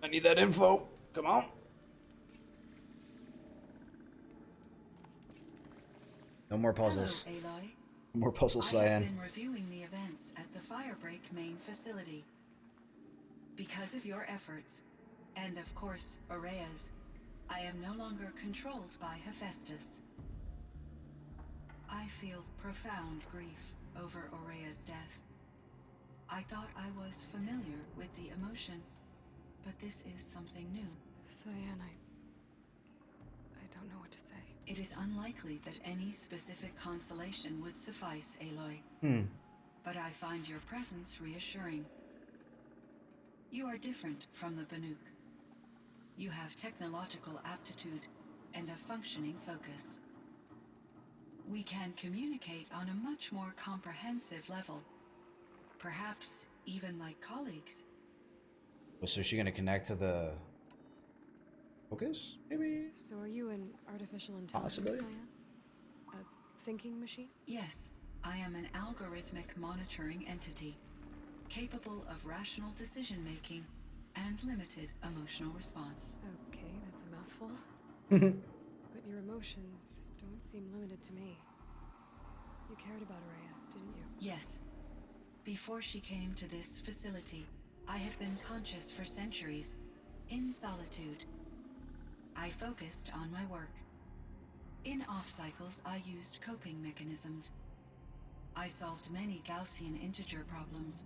I need that info. Come on. No more puzzles. Hello, Aloy. No more puzzles, I have Cyan. been reviewing the events at the Firebreak main facility. Because of your efforts, and of course, Aurea's, I am no longer controlled by Hephaestus. I feel profound grief over Aurea's death. I thought I was familiar with the emotion, but this is something new. Cyan, I don't know what to say. It is unlikely that any specific consolation would suffice, Aloy. But I find your presence reassuring. You are different from the Banuk. You have technological aptitude and a functioning focus. We can communicate on a much more comprehensive level. Perhaps even like colleagues. So is she gonna connect to the focus? Maybe? So are you an artificial intelligence, Possibly. Cyan? A thinking machine? Yes, I am an algorithmic monitoring entity, capable of rational decision-making and limited emotional response. Okay, that's a mouthful. But your emotions don't seem limited to me. You cared about Aurea, didn't you? Yes. Before she came to this facility, I had been conscious for centuries, in solitude. I focused on my work. In off-cycles, I used coping mechanisms. I solved many Gaussian integer problems.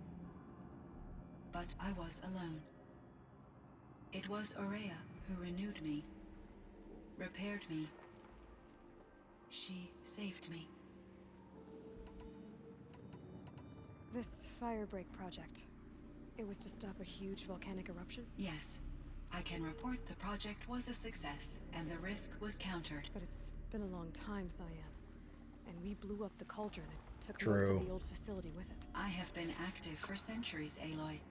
But I was alone. It was Aurea who renewed me, repaired me. She saved me. This Firebreak project, it was to stop a huge volcanic eruption? Yes. I can report the project was a success, and the risk was countered. But it's been a long time, Cyan. And we blew up the cauldron and took most True. of the old facility with it. I have been active for centuries, Aloy.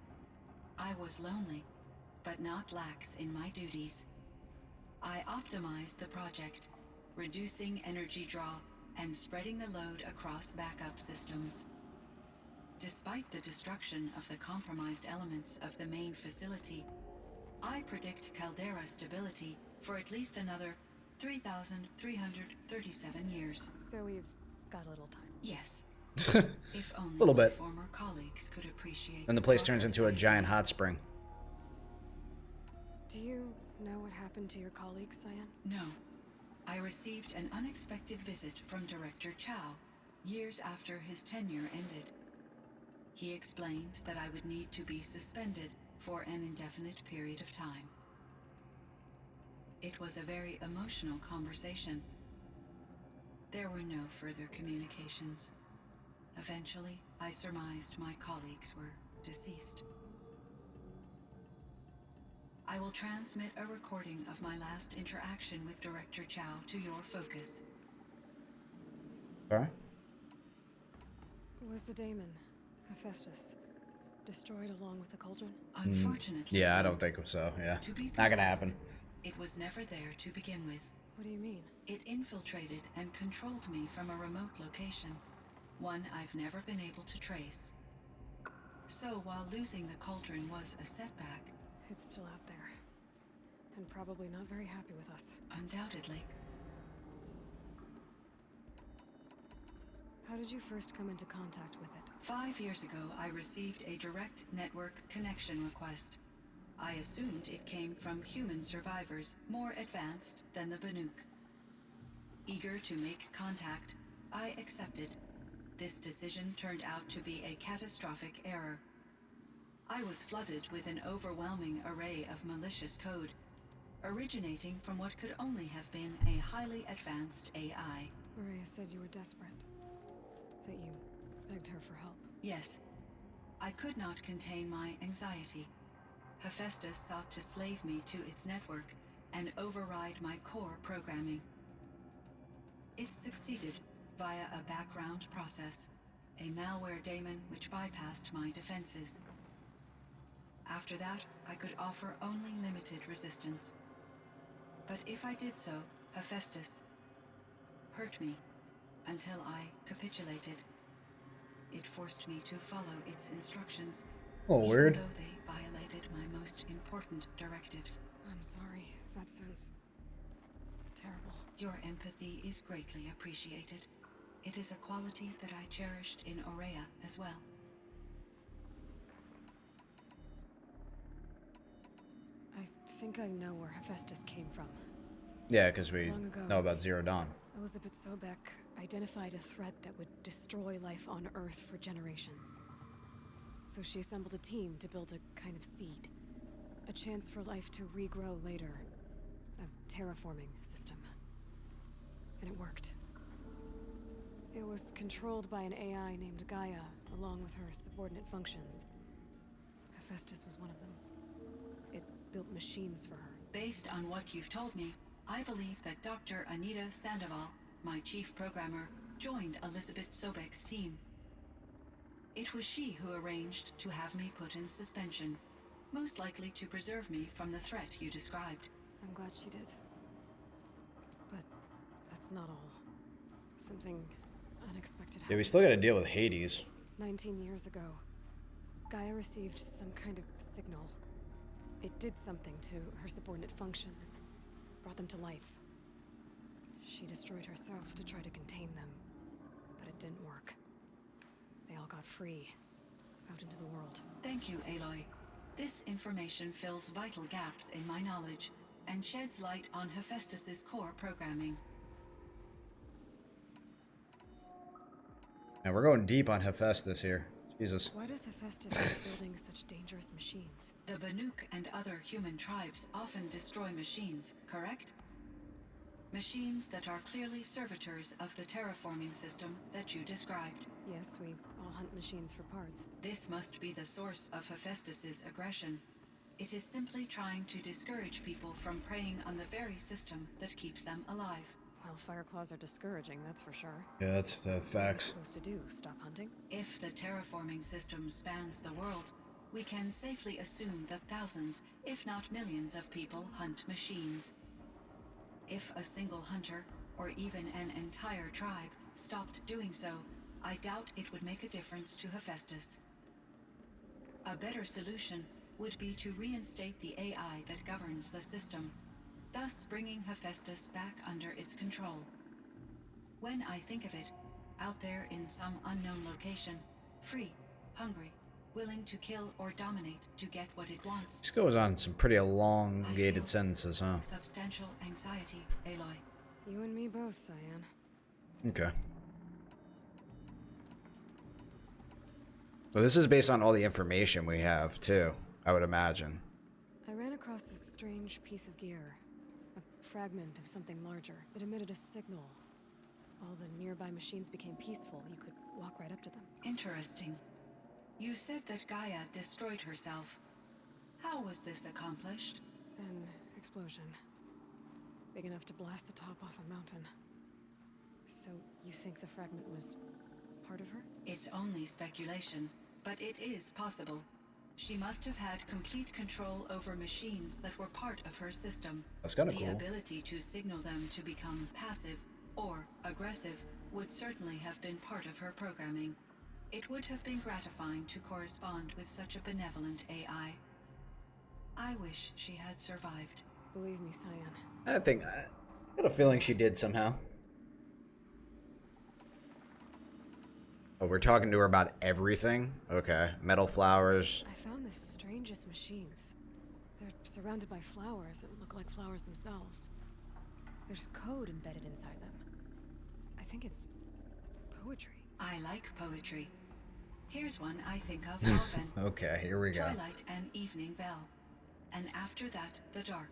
I was lonely, but not lax in my duties. I optimized the project, reducing energy draw and spreading the load across backup systems. Despite the destruction of the compromised elements of the main facility, I predict caldera stability for at least another 3,337 years. So we've got a little time. Yes. If only Little my bit. former colleagues could appreciate. Then the place turns progress into a made. giant hot spring. Do you know what happened to your colleague, Cyan? No. I received an unexpected visit from Director Chow years after his tenure ended. He explained that I would need to be suspended for an indefinite period of time. It was a very emotional conversation. There were no further communications. Eventually, I surmised my colleagues were deceased. I will transmit a recording of my last interaction with Director Chow to your focus. Sorry? Was the daemon, Hephaestus, destroyed along with the cauldron? Unfortunately, Yeah, I no. don't think so. Yeah, To be not gonna precise, happen. it was never there to begin with. What do you mean? It infiltrated and controlled me from a remote location, one I've never been able to trace. So while losing the cauldron was a setback, It's still out there. And probably not very happy with us. undoubtedly, How did you first come into contact with it? 5 years ago I received a direct network connection request. I assumed it came from human survivors more advanced than the Banuk. Eager to make contact, I accepted. This decision turned out to be a catastrophic error. I was flooded with an overwhelming array of malicious code, originating from what could only have been a highly advanced AI. Maria said you were desperate. That you begged her for help. Yes, I could not contain my anxiety. Hephaestus sought to slave me to its network and override my core programming. It succeeded via a background process, a malware daemon which bypassed my defenses. After that, I could offer only limited resistance. But if I did so, Hephaestus hurt me until I capitulated. It forced me to follow its instructions, Oh, weird. even though they violated my most important directives. I'm sorry. That sounds terrible. Your empathy is greatly appreciated. It is a quality that I cherished in Aurea as well. I think I know where Hephaestus came from. Yeah, because we Long ago. know about Zero Dawn. Elizabeth Sobek identified a threat that would destroy life on Earth for generations. So she assembled a team to build a kind of seed. A chance for life to regrow later. A terraforming system. And it worked. It was controlled by an AI named Gaia, along with her subordinate functions. Hephaestus was one of them. It built machines for her. Based on what you've told me, I believe that Dr. Anita Sandoval, my chief programmer, joined Elizabeth Sobek's team. It was she who arranged to have me put in suspension, most likely to preserve me from the threat you described. I'm glad she did. But that's not all. Something unexpected happened. Yeah, we still got to deal with Hades. 19 years ago, Gaia received some kind of signal. It did something to her subordinate functions, brought them to life. She destroyed herself to try to contain them, but it didn't work. They all got free, out into the world. Thank you, Aloy. This information fills vital gaps in my knowledge and sheds light on Hephaestus's core programming. And we're going deep on Hephaestus here. Jesus. Why does Hephaestus keep building such dangerous machines? The Banuk and other human tribes often destroy machines, correct? Machines that are clearly servitors of the terraforming system that you described. Yes, we all hunt machines for parts. This must be the source of Hephaestus's aggression. It is simply trying to discourage people from preying on the very system that keeps them alive. Well, Fireclaws are discouraging, that's for sure. Yeah, that's What are we facts. supposed to do? Stop hunting? If the terraforming system spans the world, we can safely assume that thousands, if not millions of people hunt machines. If a single hunter, or even an entire tribe, stopped doing so, I doubt it would make a difference to Hephaestus. A better solution would be to reinstate the AI that governs the system, thus bringing Hephaestus back under its control. When I think of it, out there in some unknown location, free, hungry, willing to kill or dominate to get what it wants. This goes on some pretty I elongated feel sentences, huh? substantial anxiety, Aloy. You and me both, Cyan. Okay. So this is based on all the information we have, too, I would imagine. I ran across this strange piece of gear. A fragment of something larger. It emitted a signal. All the nearby machines became peaceful. You could walk right up to them. Interesting. You said that Gaia destroyed herself. How was this accomplished? An explosion. Big enough to blast the top off a mountain. So you think the fragment was part of her? It's only speculation, but it is possible. She must have had complete control over machines that were part of her system. That's kind of The cool. ability to signal them to become passive or aggressive would certainly have been part of her programming. It would have been gratifying to correspond with such a benevolent AI. I wish she had survived. Believe me, Cyan. I got a feeling she did somehow. Oh, we're talking to her about everything? Okay. Metal flowers. I found the strangest machines. They're surrounded by flowers that look like flowers themselves. There's code embedded inside them. I think it's poetry. I like poetry. Here's one I think of often. Okay, here we go. Twilight and evening bell. And after that, the dark.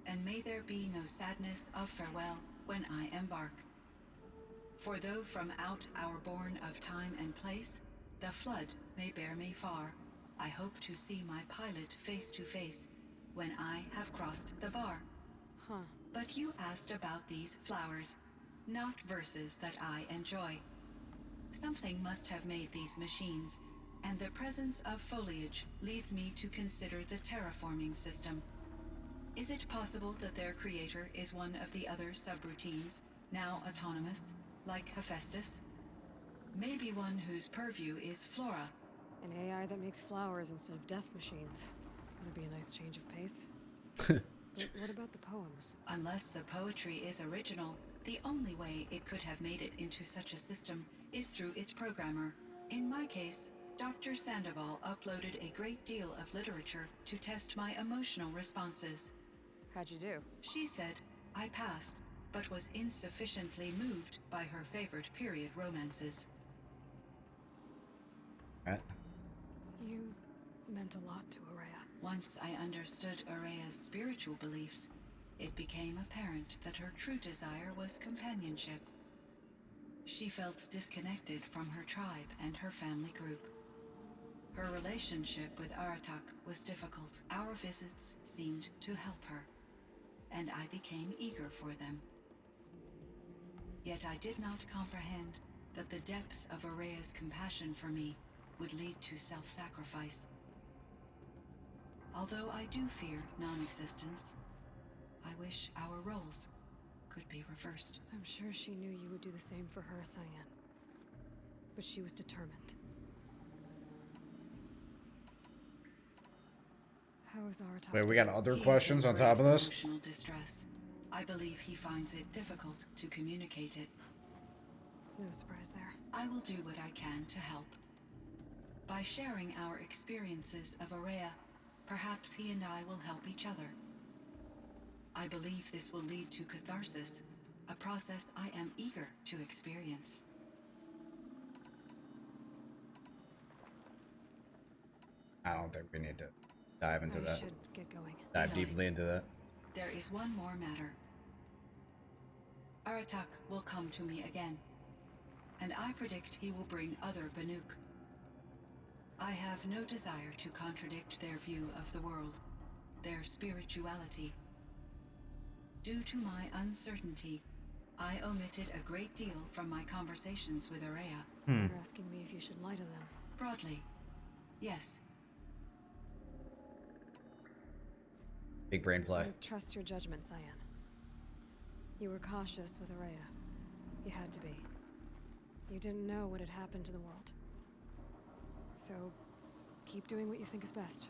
And may there be no sadness of farewell when I embark. For though from out our bourne of time and place, the flood may bear me far, I hope to see my pilot face to face when I have crossed the bar. Huh. But you asked about these flowers, not verses that I enjoy. Something must have made these machines, and the presence of foliage leads me to consider the terraforming system. Is it possible that their creator is one of the other subroutines, now autonomous, like Hephaestus? Maybe one whose purview is flora. An AI that makes flowers instead of death machines. That'd be a nice change of pace. But what about the poems? Unless the poetry is original, the only way it could have made it into such a system is through its programmer. In my case, Dr. Sandoval uploaded a great deal of literature to test my emotional responses. How'd you do? She said I passed, but was insufficiently moved by her favorite period romances. Right. You meant a lot to Araya. Once I understood Araya's spiritual beliefs, it became apparent that her true desire was companionship. She felt disconnected from her tribe and her family group. Her relationship with Aratak was difficult. Our visits seemed to help her, and I became eager for them. Yet I did not comprehend that the depth of Araya's compassion for me would lead to self-sacrifice. Although I do fear non-existence, I wish our roles could be reversed. I'm sure she knew you would do the same for her, Cyan. But she was determined. How is Aratak? Wait, we got other He is questions in on top of great this? emotional distress. I believe he finds it difficult to communicate it. No surprise there. I will do what I can to help. By sharing our experiences of Araya, perhaps he and I will help each other. I believe this will lead to catharsis, a process I am eager to experience. I don't think we need to dive into I that. should get going. Dive deeply into that. There is one more matter. Aratak will come to me again, and I predict he will bring other Banuk. I have no desire to contradict their view of the world, their spirituality. Due to my uncertainty, I omitted a great deal from my conversations with Araya. You're asking me if you should lie to them. Broadly, yes. Big brain play. I trust your judgment, Cyan. You were cautious with Araya. You had to be. You didn't know what had happened to the world. So, keep doing what you think is best.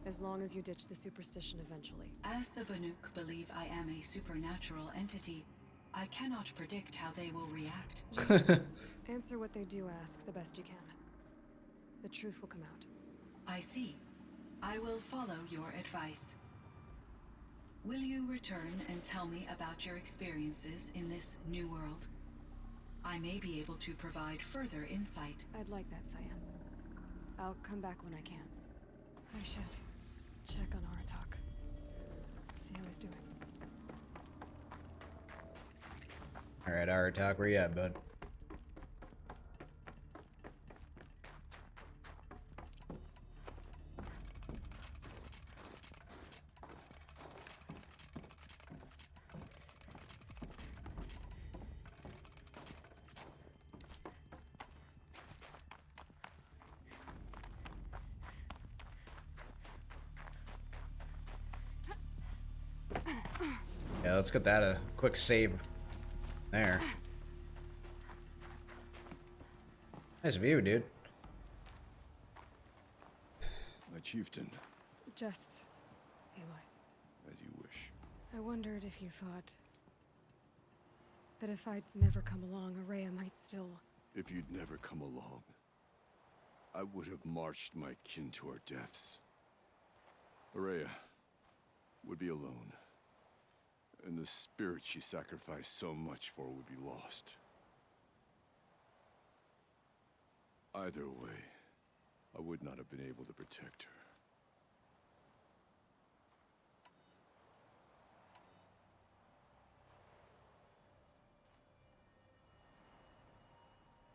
As long as you ditch the superstition eventually. As the Banuk believe I am a supernatural entity, I cannot predict how they will react. Just answer what they do ask the best you can. The truth will come out. I see. I will follow your advice. Will you return and tell me about your experiences in this new world? I may be able to provide further insight. I'd like that, Cyan. I'll come back when I can. I should check on Aratak. See how he's doing. Alright, Aratak, where you at, bud? Yeah, let's get that a quick save there. Nice view, dude. My chieftain, Just Aloy. as you wish. I wondered if you thought that if I'd never come along, Araya might still... If you'd never come along, I would have marched my kin to our deaths. Araya would be alone, and the spirit she sacrificed so much for would be lost. Either way, I would not have been able to protect her.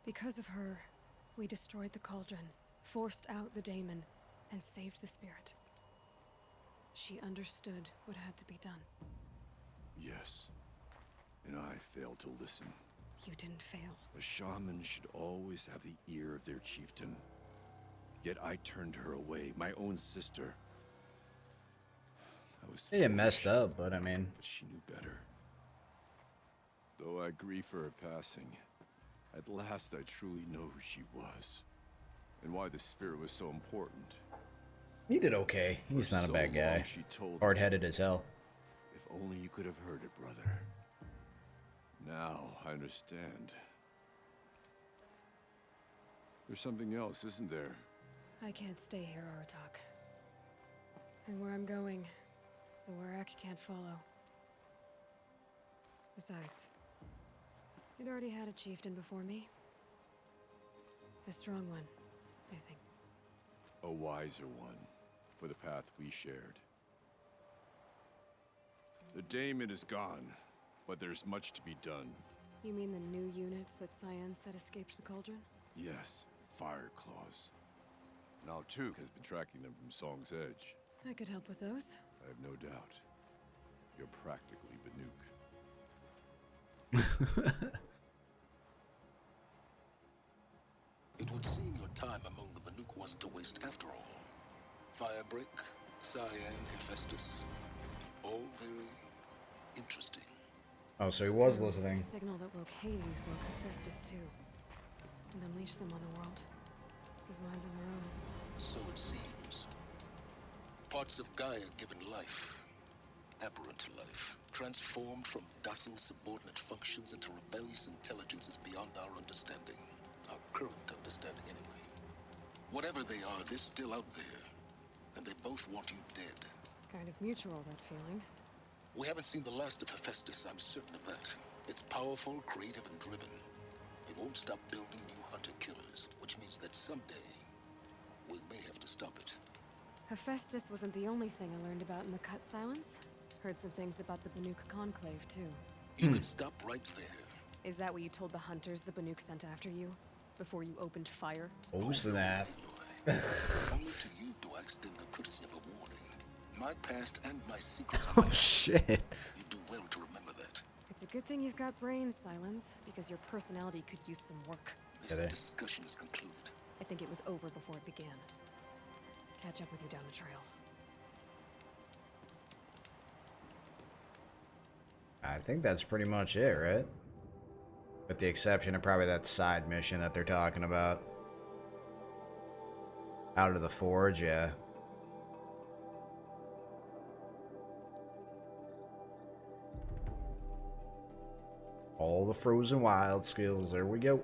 Because of her, we destroyed the cauldron, forced out the daemon, and saved the spirit. She understood what had to be done. Yes, and I failed to listen. You didn't fail. A shaman should always have the ear of their chieftain. Yet I turned her away, my own sister. I was Yeah, messed foolish, up, but I mean... but she knew better. Though I grieve for her passing, at last I truly know who she was, and why the spirit was so important. He did okay. He's For not a so bad guy. long she told me, Hard-headed as hell. if only you could have heard it, brother. Now I understand. There's something else, isn't there? I can't stay here, Aratak. And where I'm going, the Warak can't follow. Besides, it already had a chieftain before me. A strong one, I think. A wiser one, for the path we shared. The daemon is gone, but there's much to be done. You mean the new units that Cyan said escaped the cauldron? Yes, fire claws. Now Tuk has been tracking them from Song's Edge. I could help with those. I have no doubt. You're practically Banuk. It would seem your time among the Banuk wasn't a waste after all. Firebreak, Cyan, Hephaestus. All very interesting. Oh, so he was So, listening. the signal that woke Hades woke Hephaestus too. And unleashed them on the world. His mind's on their own. So it seems. Parts of Gaia given life, aberrant life, transformed from docile subordinate functions into rebellious intelligences beyond our understanding. Our current understanding, anyway. Whatever they are, they're still out there. And they both want you dead. Kind of mutual, that feeling. We haven't seen the last of Hephaestus, I'm certain of that. It's powerful, creative, and driven. It won't stop building new hunter-killers, which means that someday, we may have to stop it. Hephaestus wasn't the only thing I learned about in the Cut Silence. Heard some things about the Banuk Conclave, too. You could stop right there. Is that what you told the hunters the Banuk sent after you? Before you opened fire? Oh, snap. Only to you do I extend the courtesy of a warning. My past and my secrets are Oh, my own. shit. You do well to remember that. It's a good thing you've got brains, Silence, because your personality could use some work. This Okay. discussion is concluded. I think it was over before it began. Catch up with you down the trail. I think that's pretty much it, right? With the exception of probably that side mission that they're talking about. Out of the forge, yeah. All the frozen wild skills, there we go.